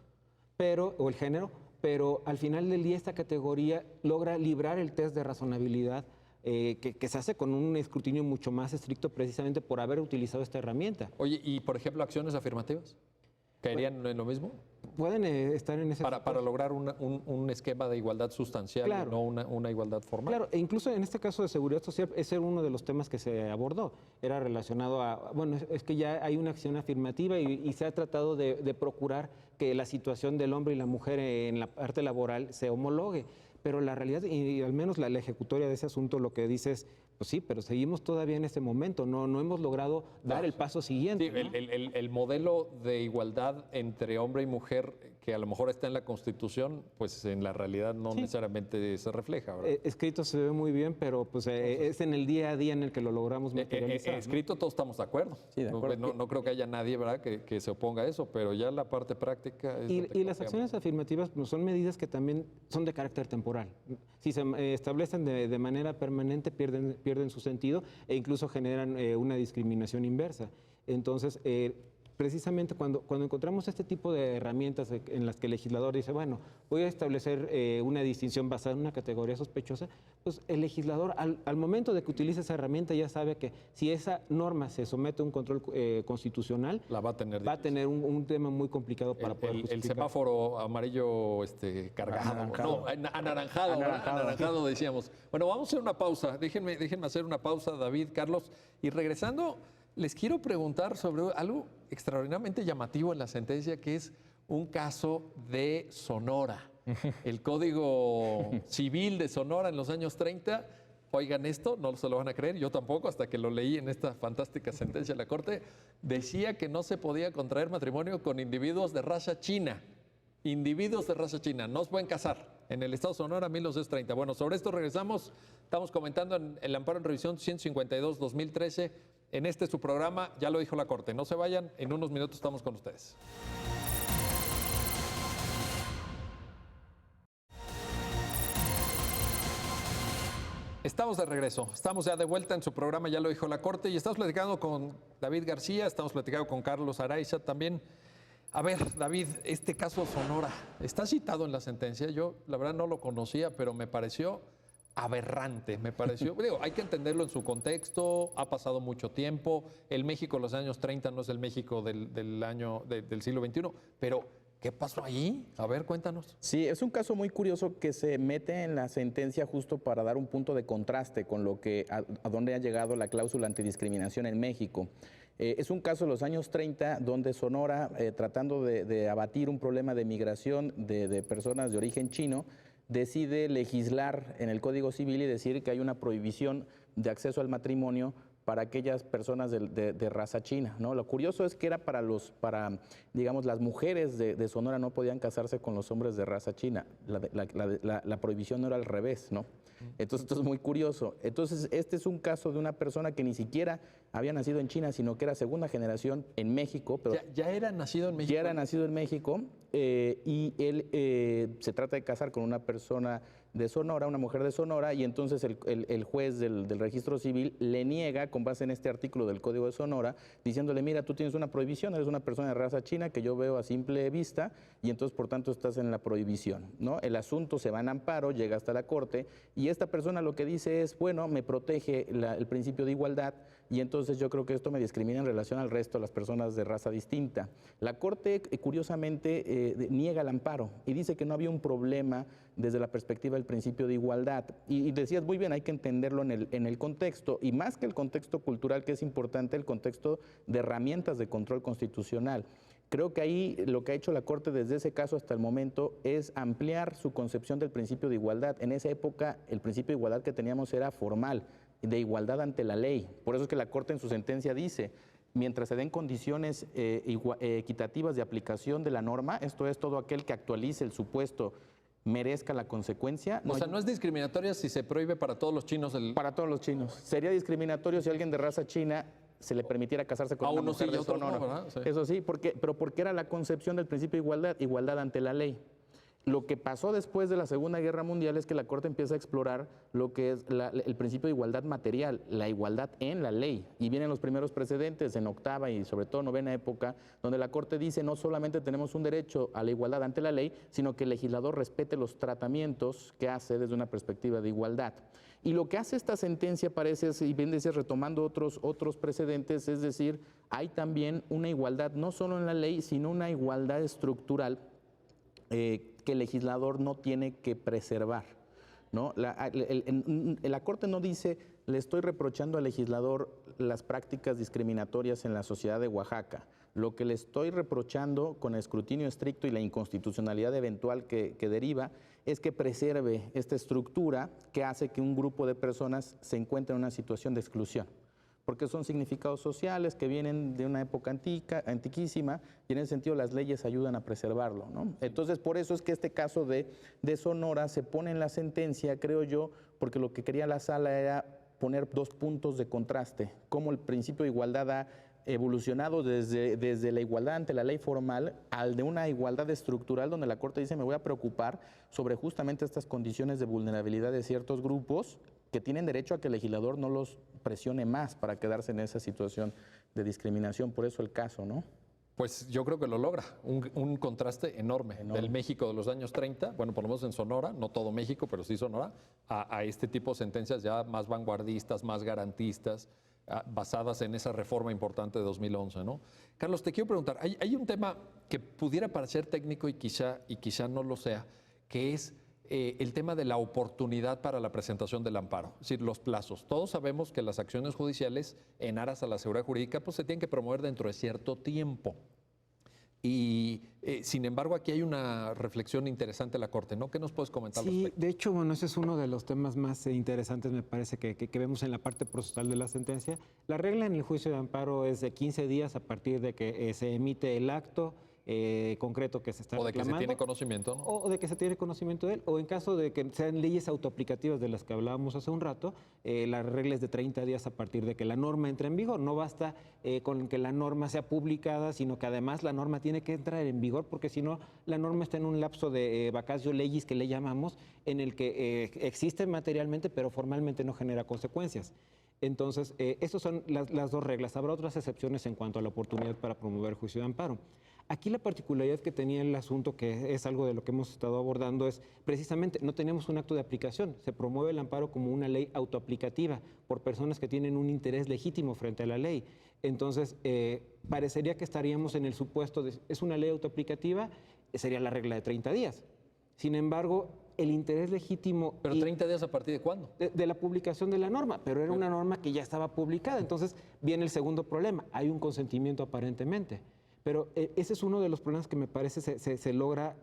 o el género, pero al final del día esta categoría logra librar el test de razonabilidad que se hace con un escrutinio mucho más estricto precisamente por haber utilizado esta herramienta. Oye, y por ejemplo, acciones afirmativas, ¿caerían en lo mismo? pueden estar en ese para lograr un esquema de igualdad sustancial Claro. y no una igualdad formal. Claro, e incluso en este caso de seguridad social, ese era uno de los temas que se abordó. Era relacionado a, bueno, es que ya hay una acción afirmativa y se ha tratado de procurar que la situación del hombre y la mujer en la parte laboral se homologue. Pero la realidad, y al menos la ejecutoria de ese asunto, lo que dice es, pues sí, pero seguimos todavía en ese momento, no hemos logrado dar el paso siguiente. Sí, ¿no? el modelo de igualdad entre hombre y mujer, que a lo mejor está en la Constitución, pues en la realidad no necesariamente se refleja, ¿verdad? Escrito se ve muy bien, pero pues es en el día a día en el que lo logramos materializar. ¿no? Escrito todos estamos de acuerdo. Sí, de acuerdo. No creo que haya nadie, ¿verdad?, que se oponga a eso, pero ya la parte práctica es Y, donde y creo las que acciones afirmativas pues, son medidas que también son de carácter temporal. Si se establecen de manera permanente, pierden su sentido e incluso generan una discriminación inversa. Entonces, precisamente cuando encontramos este tipo de herramientas en las que el legislador dice, bueno, voy a establecer una distinción basada en una categoría sospechosa, pues el legislador al momento de que utilice esa herramienta ya sabe que si esa norma se somete a un control constitucional, la va a tener va a tener un tema muy complicado para poder el justificar. semáforo amarillo cargado. Anaranjado. No, anaranjado. Anaranjado decíamos. Bueno, vamos a hacer una pausa. Déjenme hacer una pausa, David, Carlos. Y regresando, les quiero preguntar sobre algo extraordinariamente llamativo en la sentencia, que es un caso de Sonora. El Código Civil de Sonora en los años 30. Oigan esto, no se lo van a creer, yo tampoco, hasta que lo leí en esta fantástica sentencia de la Corte, decía que no se podía contraer matrimonio con individuos de raza china. Individuos de raza china, no se pueden casar. En el Estado de Sonora, 1930. Bueno, sobre esto regresamos. Estamos comentando en el amparo en revisión 152-2013. En su programa, ya lo dijo la Corte. No se vayan, en unos minutos estamos con ustedes. Estamos de regreso, estamos ya de vuelta en su programa, ya lo dijo la Corte, y estamos platicando con David García, estamos platicando con Carlos Araiza también. A ver, David, este caso Sonora, está citado en la sentencia, yo la verdad no lo conocía, pero me pareció aberrante, digo, hay que entenderlo en su contexto, ha pasado mucho tiempo, el México de los años 30 no es el México del siglo XXI, pero ¿qué pasó allí? A ver, cuéntanos. Sí, es un caso muy curioso que se mete en la sentencia justo para dar un punto de contraste con lo que a dónde ha llegado la cláusula antidiscriminación en México. Es un caso de los años 30 donde Sonora, tratando de abatir un problema de migración de personas de origen chino, decide legislar en el Código Civil y decir que hay una prohibición de acceso al matrimonio para aquellas personas de raza china, ¿no? Lo curioso es que era digamos, las mujeres de Sonora no podían casarse con los hombres de raza china. La prohibición no era al revés, ¿no? Entonces, esto es muy curioso. Entonces, este es un caso de una persona que ni siquiera había nacido en China, sino que era segunda generación en México. Pero ¿Ya era nacido en México? Ya era nacido en México y él se trata de casar con una persona de Sonora, una mujer de Sonora, y entonces el juez del registro civil le niega, con base en este artículo del Código de Sonora, diciéndole, mira, tú tienes una prohibición, eres una persona de raza china que yo veo a simple vista, y entonces, por tanto, estás en la prohibición, ¿no? El asunto se va en amparo, llega hasta la Corte, y esta persona lo que dice es, bueno, me protege el principio de igualdad, y entonces yo creo que esto me discrimina en relación al resto de las personas de raza distinta. La Corte, curiosamente, niega el amparo y dice que no había un problema desde la perspectiva del principio de igualdad. Y decías muy bien, hay que entenderlo en el contexto, y más que el contexto cultural, que es importante, el contexto de herramientas de control constitucional. Creo que ahí lo que ha hecho la Corte desde ese caso hasta el momento es ampliar su concepción del principio de igualdad. En esa época, el principio de igualdad que teníamos era formal, de igualdad ante la ley. Por eso es que la Corte en su sentencia dice, mientras se den condiciones equitativas de aplicación de la norma, esto es, todo aquel que actualice el supuesto merezca la consecuencia. O sea, no es discriminatoria si se prohíbe para todos los chinos. Para todos los chinos. Sería discriminatorio si alguien de raza china se le permitiera casarse con una mujer de Sonora. No, sí. Eso sí, pero porque era la concepción del principio de igualdad ante la ley. Lo que pasó después de la Segunda Guerra Mundial es que la Corte empieza a explorar lo que es el principio de igualdad material, la igualdad en la ley. Y vienen los primeros precedentes en octava y sobre todo novena época, donde la Corte dice no solamente tenemos un derecho a la igualdad ante la ley, sino que el legislador respete los tratamientos que hace desde una perspectiva de igualdad. Y lo que hace esta sentencia parece, y bien decías, retomando otros precedentes, es decir, hay también una igualdad no solo en la ley, sino una igualdad estructural que el legislador no tiene que preservar, ¿no? La Corte no dice, le estoy reprochando al legislador las prácticas discriminatorias en la sociedad de Oaxaca. Lo que le estoy reprochando con el escrutinio estricto y la inconstitucionalidad eventual que deriva es que preserve esta estructura que hace que un grupo de personas se encuentre en una situación de exclusión. Porque son significados sociales que vienen de una época antiquísima, y en ese sentido las leyes ayudan a preservarlo, ¿no? Entonces, por eso es que este caso de Sonora se pone en la sentencia, creo yo, porque lo que quería la sala era poner dos puntos de contraste, cómo el principio de igualdad ha evolucionado desde la igualdad ante la ley formal al de una igualdad estructural, donde la Corte dice, me voy a preocupar sobre justamente estas condiciones de vulnerabilidad de ciertos grupos que tienen derecho a que el legislador no los presione más para quedarse en esa situación de discriminación. Por eso el caso, ¿no? Pues yo creo que lo logra, un contraste enorme del México de los años 30, bueno, por lo menos en Sonora, no todo México, pero sí Sonora, a este tipo de sentencias ya más vanguardistas, más garantistas, basadas en esa reforma importante de 2011, ¿no? Carlos, te quiero preguntar, hay un tema que pudiera parecer técnico y quizá no lo sea, que es el tema de la oportunidad para la presentación del amparo, es decir, los plazos. Todos sabemos que las acciones judiciales en aras a la seguridad jurídica pues se tienen que promover dentro de cierto tiempo. Y sin embargo, aquí hay una reflexión interesante de la Corte, ¿no? ¿Qué nos puedes comentar al respecto? De hecho, bueno, ese es uno de los temas más interesantes, me parece, que vemos en la parte procesal de la sentencia. La regla en el juicio de amparo es de 15 días a partir de que se emite el acto concreto que se está reclamando. O de que se tiene conocimiento, ¿no? O de que se tiene conocimiento de él, o en caso de que sean leyes autoaplicativas de las que hablábamos hace un rato, la regla es de 30 días a partir de que la norma entre en vigor. No basta con que la norma sea publicada, sino que además la norma tiene que entrar en vigor, porque si no, la norma está en un lapso de vacatio legis, que le llamamos, en el que existe materialmente, pero formalmente no genera consecuencias. Entonces, estas son las dos reglas. Habrá otras excepciones en cuanto a la oportunidad para promover juicio de amparo. Aquí la particularidad que tenía el asunto, que es algo de lo que hemos estado abordando, es precisamente no tenemos un acto de aplicación. Se promueve el amparo como una ley autoaplicativa por personas que tienen un interés legítimo frente a la ley. Entonces, parecería que estaríamos en el supuesto de es una ley autoaplicativa, sería la regla de 30 días. Sin embargo, el interés legítimo... ¿Pero 30 días a partir de cuándo? De la publicación de la norma, pero era una norma que ya estaba publicada. Entonces, viene el segundo problema. Hay un consentimiento aparentemente. Pero ese es uno de los problemas que me parece se logra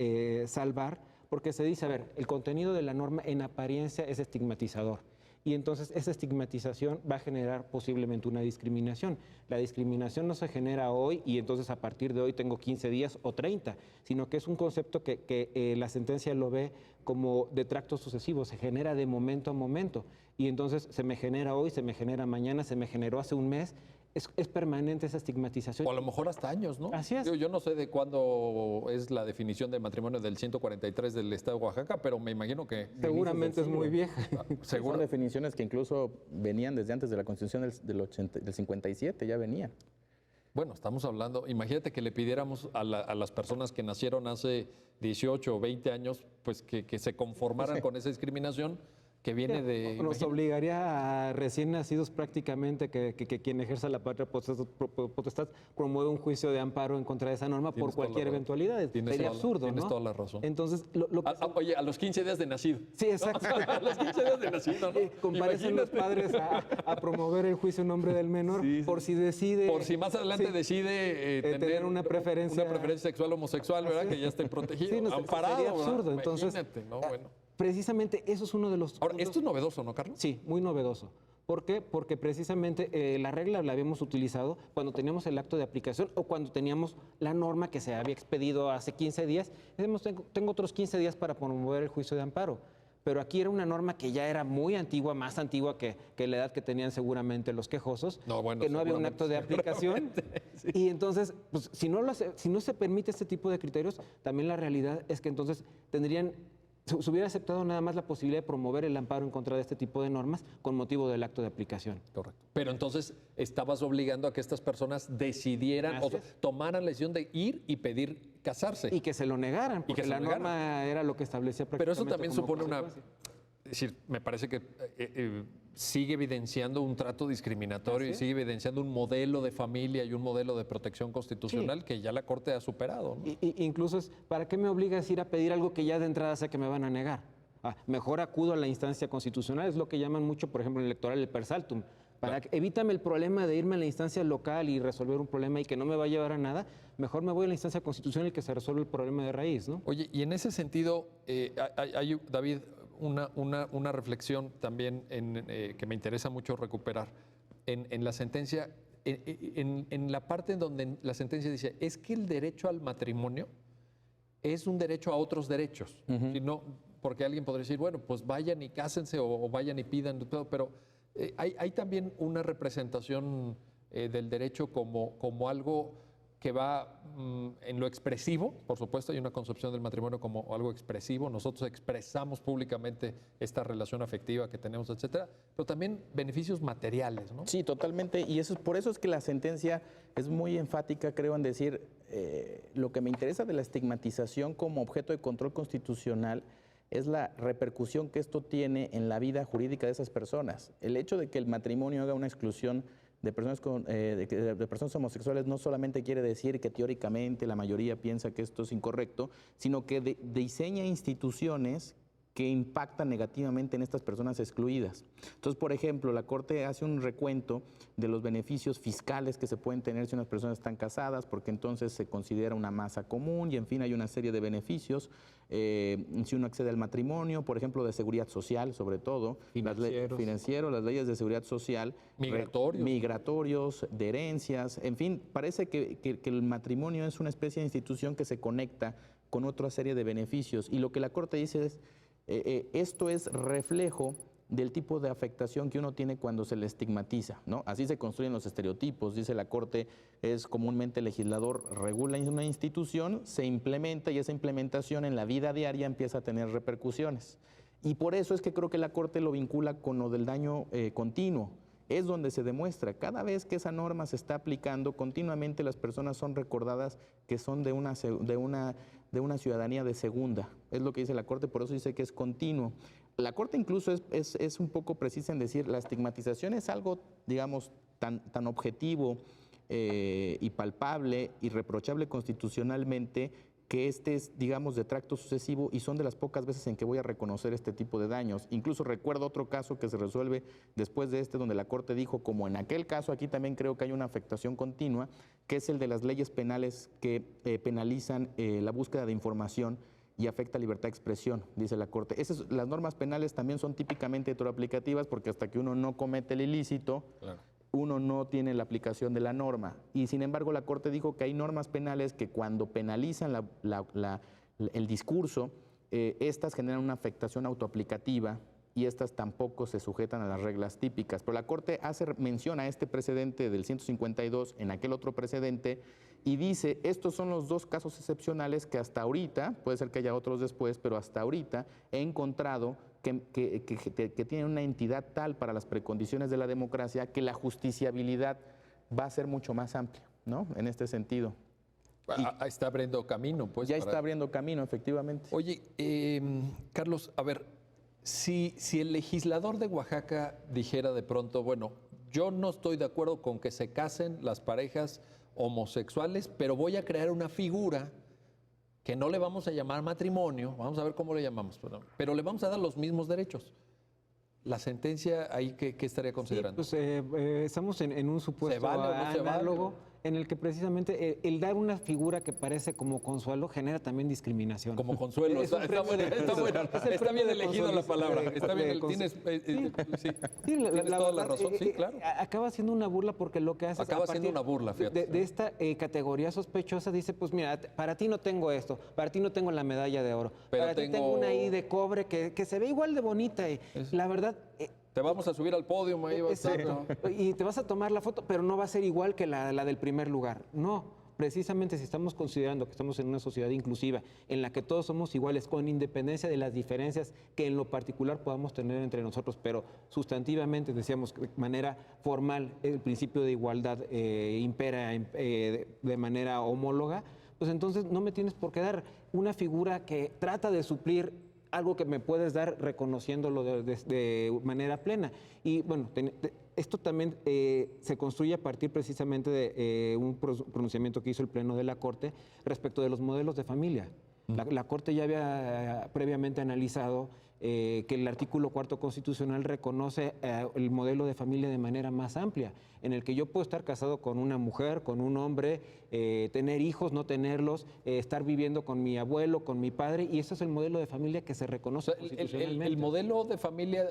salvar, porque se dice, a ver, el contenido de la norma en apariencia es estigmatizador. Y entonces esa estigmatización va a generar posiblemente una discriminación. La discriminación no se genera hoy y entonces a partir de hoy tengo 15 días o 30, sino que es un concepto que la sentencia lo ve como de tracto sucesivo, se genera de momento a momento. Y entonces se me genera hoy, se me genera mañana, se me generó hace un mes. Es permanente esa estigmatización. O a lo mejor hasta años, ¿no? Así es. Yo no sé de cuándo es la definición de matrimonio del 143 del Estado de Oaxaca, pero me imagino que... Seguramente es muy vieja. Seguro. Son definiciones que incluso venían desde antes de la Constitución del 57, ya venían. Bueno, estamos hablando, imagínate que le pidiéramos a las personas que nacieron hace 18 o 20 años, pues que se conformaran con esa discriminación que viene de... Nos obligaría a recién nacidos prácticamente que quien ejerza la patria potestad promueve un juicio de amparo en contra de esa norma por cualquier eventualidad. Sería absurdo, ¿no? Tienes toda la razón. Entonces, oye, a los 15 días de nacido. Sí, exacto. A los 15 días de nacido, ¿no? Comparecen los padres a promover el juicio en nombre del menor por si decide... Por si más adelante decide tener una preferencia sexual homosexual, ¿verdad? Que ya esté protegido, amparado. Sería absurdo. Entonces, imagínate, ¿no? Bueno. Precisamente eso es uno de los... Ahora, esto es novedoso, ¿no, Carlos? Sí, muy novedoso. ¿Por qué? Porque precisamente la regla la habíamos utilizado cuando teníamos el acto de aplicación o cuando teníamos la norma que se había expedido hace 15 días. Decimos, tengo otros 15 días para promover el juicio de amparo. Pero aquí era una norma que ya era muy antigua, más antigua que la edad que tenían seguramente los quejosos, que no había un acto de aplicación. Sí. Y entonces, pues, si no se permite este tipo de criterios, también la realidad es que entonces se hubiera aceptado nada más la posibilidad de promover el amparo en contra de este tipo de normas con motivo del acto de aplicación. Correcto. Pero entonces estabas obligando a que estas personas decidieran o tomaran la decisión de ir y pedir casarse. Y que se lo negaran, porque la norma era lo que establecía prácticamente. Pero eso también supone Es decir, me parece que sigue evidenciando un trato discriminatorio y sigue evidenciando un modelo de familia y un modelo de protección constitucional que ya la Corte ha superado, ¿no? Incluso es, ¿para qué me obligas a ir a pedir algo que ya de entrada sé que me van a negar? Mejor acudo a la instancia constitucional, es lo que llaman mucho, por ejemplo, en el electoral el per saltum. Evítame el problema de irme a la instancia local y resolver un problema y que no me va a llevar a nada, mejor me voy a la instancia constitucional y que se resuelva el problema de raíz, ¿no? Oye, y en ese sentido, hay, David, una reflexión también que me interesa mucho recuperar. En la sentencia, en la parte en donde la sentencia dice, es que el derecho al matrimonio es un derecho a otros derechos. Sino, porque alguien podría decir, bueno, pues vayan y cásense o vayan y pidan, pero hay también una representación del derecho como algo que va en lo expresivo. Por supuesto, hay una concepción del matrimonio como algo expresivo. Nosotros expresamos públicamente esta relación afectiva que tenemos, etcétera, pero también beneficios materiales, ¿no? Sí, totalmente. Y por eso es que la sentencia es muy enfática, creo, en decir lo que me interesa de la estigmatización como objeto de control constitucional es la repercusión que esto tiene en la vida jurídica de esas personas. El hecho de que el matrimonio haga una exclusión de personas homosexuales no solamente quiere decir que teóricamente la mayoría piensa que esto es incorrecto, sino que diseña instituciones que impactan negativamente en estas personas excluidas. Entonces, por ejemplo, la Corte hace un recuento de los beneficios fiscales que se pueden tener si unas personas están casadas, porque entonces se considera una masa común y, en fin, hay una serie de beneficios. Si uno accede al matrimonio, por ejemplo, de seguridad social, sobre todo, financieros, las leyes de seguridad social, migratorios, de herencias, en fin, parece que el matrimonio es una especie de institución que se conecta con otra serie de beneficios. Y lo que la Corte dice es, esto es reflejo del tipo de afectación que uno tiene cuando se le estigmatiza, ¿no? Así se construyen los estereotipos, dice la Corte, es comúnmente el legislador regula una institución, se implementa y esa implementación en la vida diaria empieza a tener repercusiones. Y por eso es que creo que la Corte lo vincula con lo del daño continuo. Es donde se demuestra, cada vez que esa norma se está aplicando, continuamente las personas son recordadas que son de una ciudadanía de segunda. Es lo que dice la Corte, por eso dice que es continuo. La Corte incluso es un poco precisa en decir, la estigmatización es algo, digamos, tan objetivo y palpable y reprochable constitucionalmente, que este es, digamos, de tracto sucesivo y son de las pocas veces en que voy a reconocer este tipo de daños. Incluso recuerdo otro caso que se resuelve después de donde la Corte dijo, como en aquel caso, aquí también creo que hay una afectación continua, que es el de las leyes penales que penalizan la búsqueda de información y afecta libertad de expresión, dice la Corte. Las normas penales también son típicamente heteroaplicativas porque hasta que uno no comete el ilícito, claro, uno no tiene la aplicación de la norma. Y sin embargo la Corte dijo que hay normas penales que cuando penalizan el discurso, estas generan una afectación autoaplicativa y estas tampoco se sujetan a las reglas típicas. Pero la Corte menciona a este precedente del 152 en aquel otro precedente y dice, estos son los dos casos excepcionales que hasta ahorita, puede ser que haya otros después, pero hasta ahorita he encontrado que tienen una entidad tal para las precondiciones de la democracia que la justiciabilidad va a ser mucho más amplia, ¿no? En este sentido. Está abriendo camino, pues. Ya está abriendo camino, efectivamente. Oye, Carlos, a ver, si el legislador de Oaxaca dijera de pronto, bueno, yo no estoy de acuerdo con que se casen las parejas homosexuales, pero voy a crear una figura que no le vamos a llamar matrimonio, vamos a ver cómo le llamamos, pero le vamos a dar los mismos derechos. ¿La sentencia ahí qué estaría considerando? Sí, pues estamos en un supuesto ¿Se vale o no se análogo vale? En el que precisamente el dar una figura que parece como consuelo genera también discriminación. Como consuelo, está bien elegida la palabra. Está bien, tienes toda la razón, sí, claro. Acaba siendo una burla porque lo que hace acaba siendo una burla, fíjate. De esta categoría sospechosa dice, pues mira, para ti no tengo esto, para ti no tengo la medalla de oro, pero para ti tengo una I de cobre que se ve igual de bonita y la verdad... Te vamos a subir al podio, ahí va a estar, ¿no? Y te vas a tomar la foto, pero no va a ser igual que la del primer lugar. No, precisamente si estamos considerando que estamos en una sociedad inclusiva, en la que todos somos iguales, con independencia de las diferencias que en lo particular podamos tener entre nosotros, pero sustantivamente, decíamos, de manera formal, el principio de igualdad impera de manera homóloga, pues entonces no me tienes por qué dar una figura que trata de suplir algo que me puedes dar reconociéndolo de manera plena. Y bueno, esto también se construye a partir precisamente de un pronunciamiento que hizo el Pleno de la Corte respecto de los modelos de familia. La Corte ya había previamente analizado que el artículo 4 constitucional reconoce el modelo de familia de manera más amplia, en el que yo puedo estar casado con una mujer, con un hombre, tener hijos, no tenerlos, estar viviendo con mi abuelo, con mi padre, y ese es el modelo de familia que se reconoce constitucionalmente. El modelo de familia,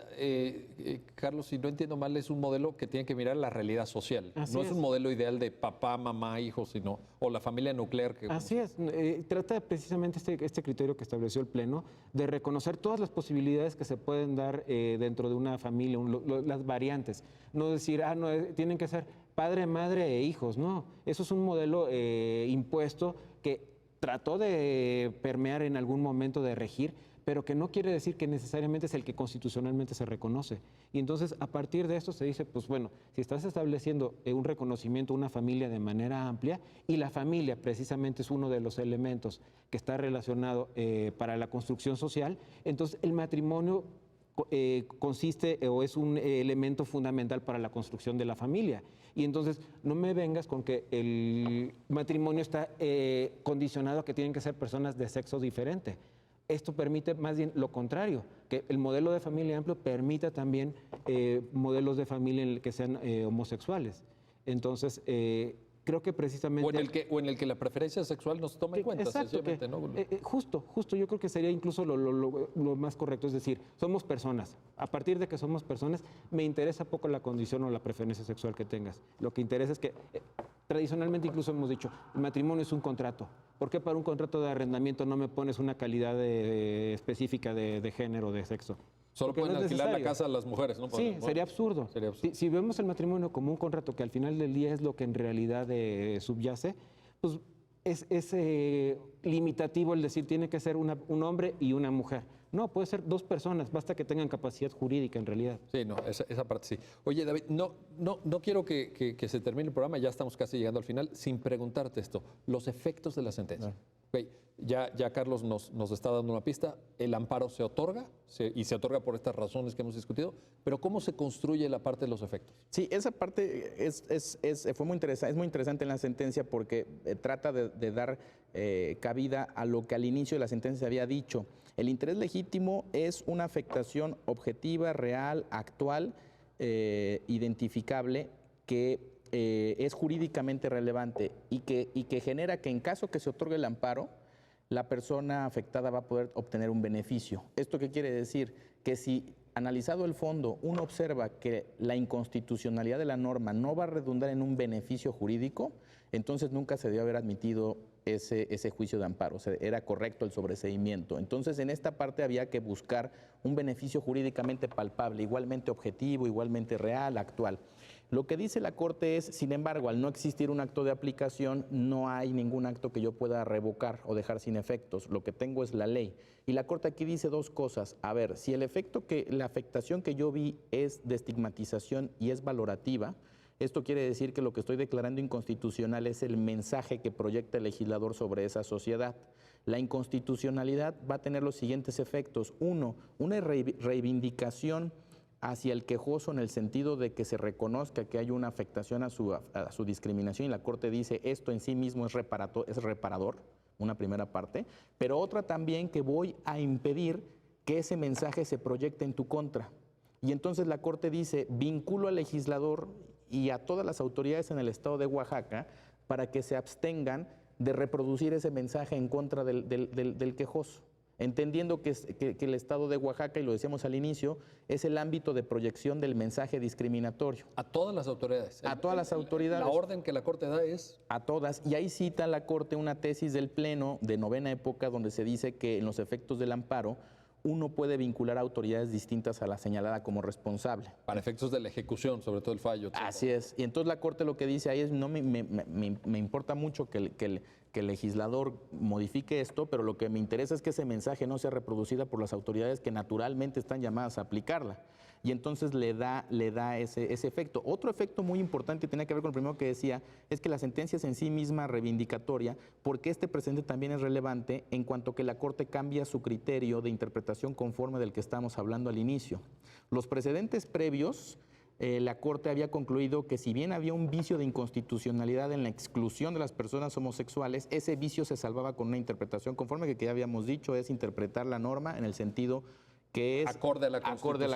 Carlos, si no entiendo mal, es un modelo que tiene que mirar la realidad social. Así no es un modelo ideal de papá, mamá, hijos, sino, o la familia nuclear. Así es. Trata precisamente este criterio que estableció el Pleno de reconocer todas las posibilidades que se pueden dar dentro de una familia, las variantes. No decir, no, tienen que ser padre, madre e hijos. No, eso es un modelo impuesto que trató de permear en algún momento, de regir, pero que no quiere decir que necesariamente es el que constitucionalmente se reconoce. Y entonces, a partir de esto se dice, pues bueno, si estás estableciendo un reconocimiento, una familia de manera amplia, y la familia precisamente es uno de los elementos que está relacionado para la construcción social, entonces el matrimonio consiste o es un elemento fundamental para la construcción de la familia. Y entonces no me vengas con que el matrimonio está condicionado a que tienen que ser personas de sexo diferente. Esto permite más bien lo contrario, que el modelo de familia amplio permita también modelos de familia en el que sean homosexuales. Entonces, creo que precisamente... O en el que la preferencia sexual no se toma en cuenta, exacto, sencillamente, ¿no? Justo, yo creo que sería incluso lo más correcto, es decir, somos personas. A partir de que somos personas, me interesa poco la condición o la preferencia sexual que tengas. Lo que interesa es que, tradicionalmente incluso hemos dicho, el matrimonio es un contrato. ¿Por qué para un contrato de arrendamiento no me pones una calidad específica de género, de sexo? Solo Porque pueden no es alquilar la necesario. casa a las mujeres, ¿no? Sí, sería absurdo. Sería absurdo. Si vemos el matrimonio como un contrato que al final del día es lo que en realidad subyace, pues es limitativo el decir tiene que ser un hombre y una mujer. No, puede ser dos personas, basta que tengan capacidad jurídica en realidad. Sí, no, esa parte sí. Oye, David, no quiero que se termine el programa, ya estamos casi llegando al final, sin preguntarte esto, los efectos de la sentencia. Okay, ya Carlos nos está dando una pista, el amparo se otorga, y se otorga por estas razones que hemos discutido, pero ¿cómo se construye la parte de los efectos? Sí, esa parte fue muy interesante, es muy interesante en la sentencia porque trata de dar cabida a lo que al inicio de la sentencia se había dicho. El interés legítimo es una afectación objetiva, real, actual, identificable, que es jurídicamente relevante y que genera que en caso que se otorgue el amparo, la persona afectada va a poder obtener un beneficio. ¿Esto qué quiere decir? Que si analizado el fondo uno observa que la inconstitucionalidad de la norma no va a redundar en un beneficio jurídico, entonces nunca se debió haber admitido ese juicio de amparo, o sea, era correcto el sobreseimiento. Entonces, en esta parte había que buscar un beneficio jurídicamente palpable, igualmente objetivo, igualmente real, actual. Lo que dice la Corte es, sin embargo, al no existir un acto de aplicación, no hay ningún acto que yo pueda revocar o dejar sin efectos. Lo que tengo es la ley. Y la Corte aquí dice dos cosas. A ver, si la afectación que yo vi es de estigmatización y es valorativa, esto quiere decir que lo que estoy declarando inconstitucional es el mensaje que proyecta el legislador sobre esa sociedad. La inconstitucionalidad va a tener los siguientes efectos. Uno, una reivindicación hacia el quejoso en el sentido de que se reconozca que hay una afectación a su discriminación y la Corte dice esto en sí mismo es reparador, una primera parte, pero otra también que voy a impedir que ese mensaje se proyecte en tu contra. Y entonces la Corte dice, vinculo al legislador y a todas las autoridades en el estado de Oaxaca para que se abstengan de reproducir ese mensaje en contra del quejoso, entendiendo que el estado de Oaxaca, y lo decíamos al inicio, es el ámbito de proyección del mensaje discriminatorio. A todas las autoridades. A todas las autoridades. La orden que la Corte da es... A todas. Y ahí cita la Corte una tesis del Pleno de novena época donde se dice que en los efectos del amparo uno puede vincular a autoridades distintas a la señalada como responsable. Para efectos de la ejecución, sobre todo el fallo. Así es. Y entonces la Corte lo que dice ahí es, no me importa mucho que que el legislador modifique esto, pero lo que me interesa es que ese mensaje no sea reproducido por las autoridades que naturalmente están llamadas a aplicarla. Y entonces le da ese efecto. Otro efecto muy importante, tiene que ver con lo primero que decía, es que la sentencia es en sí misma reivindicatoria, porque este precedente también es relevante en cuanto que la Corte cambia su criterio de interpretación conforme del que estábamos hablando al inicio. Los precedentes previos, la Corte había concluido que si bien había un vicio de inconstitucionalidad en la exclusión de las personas homosexuales, ese vicio se salvaba con una interpretación conforme que ya habíamos dicho, es interpretar la norma en el sentido que es acorde a la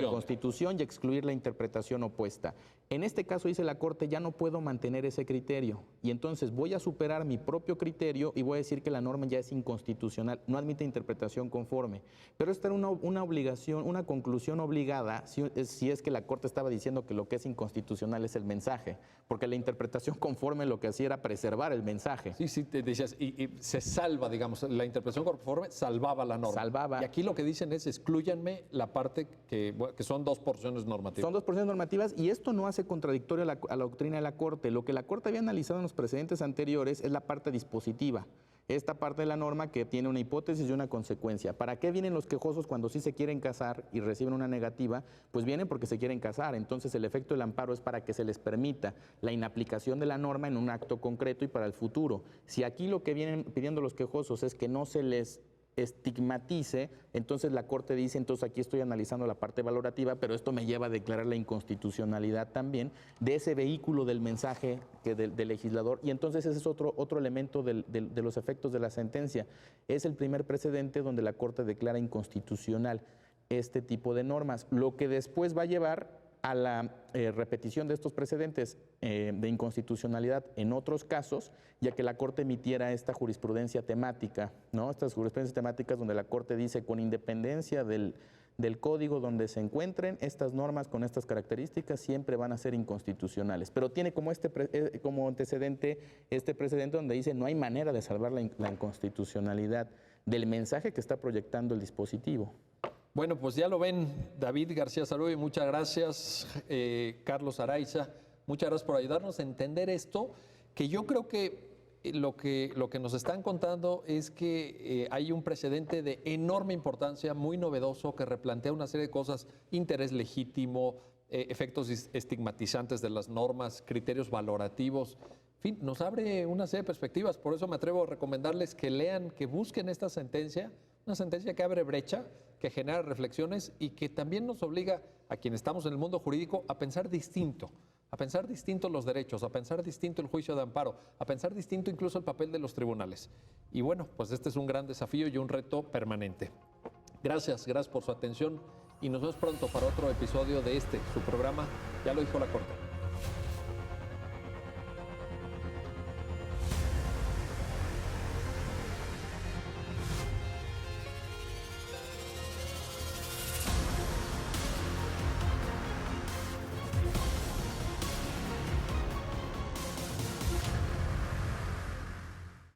Constitución y excluir la interpretación opuesta. En este caso dice la Corte, ya no puedo mantener ese criterio y entonces voy a superar mi propio criterio y voy a decir que la norma ya es inconstitucional, no admite interpretación conforme. Pero esta era una obligación, una conclusión obligada si es que la Corte estaba diciendo que lo que es inconstitucional es el mensaje, porque la interpretación conforme lo que hacía era preservar el mensaje. Sí, te decías, y se salva, digamos, la interpretación conforme salvaba la norma. Salvaba. Y aquí lo que dicen es, exclúyanme la parte que son dos porciones normativas. Son dos porciones normativas y esto no hace contradictorio a la doctrina de la Corte. Lo que la Corte había analizado en los precedentes anteriores es la parte dispositiva. Esta parte de la norma que tiene una hipótesis y una consecuencia. ¿Para qué vienen los quejosos cuando sí se quieren casar y reciben una negativa? Pues vienen porque se quieren casar. Entonces el efecto del amparo es para que se les permita la inaplicación de la norma en un acto concreto y para el futuro. Si aquí lo que vienen pidiendo los quejosos es que no se les estigmatice, entonces la Corte dice, entonces aquí estoy analizando la parte valorativa, pero esto me lleva a declarar la inconstitucionalidad también de ese vehículo del mensaje del legislador, y entonces ese es otro elemento de los efectos de la sentencia. Es el primer precedente donde la Corte declara inconstitucional este tipo de normas, lo que después va a llevar a la repetición de estos precedentes de inconstitucionalidad en otros casos, ya que la Corte emitiera esta jurisprudencia temática, ¿no? Estas jurisprudencias temáticas donde la Corte dice, con independencia del código donde se encuentren, estas normas con estas características siempre van a ser inconstitucionales. Pero tiene como antecedente este precedente donde dice, no hay manera de salvar la inconstitucionalidad del mensaje que está proyectando el dispositivo. Bueno, pues ya lo ven, David García Zarubi, muchas gracias, Carlos Araiza, muchas gracias por ayudarnos a entender esto, que yo creo que lo que nos están contando es que hay un precedente de enorme importancia, muy novedoso, que replantea una serie de cosas, interés legítimo, efectos estigmatizantes de las normas, criterios valorativos. En fin, nos abre una serie de perspectivas, por eso me atrevo a recomendarles que lean, que busquen esta sentencia, una sentencia que abre brecha, que genera reflexiones y que también nos obliga a quienes estamos en el mundo jurídico a pensar distinto los derechos, a pensar distinto el juicio de amparo, a pensar distinto incluso el papel de los tribunales. Y bueno, pues este es un gran desafío y un reto permanente. Gracias por su atención y nos vemos pronto para otro episodio de su programa, Ya lo dijo la Corte.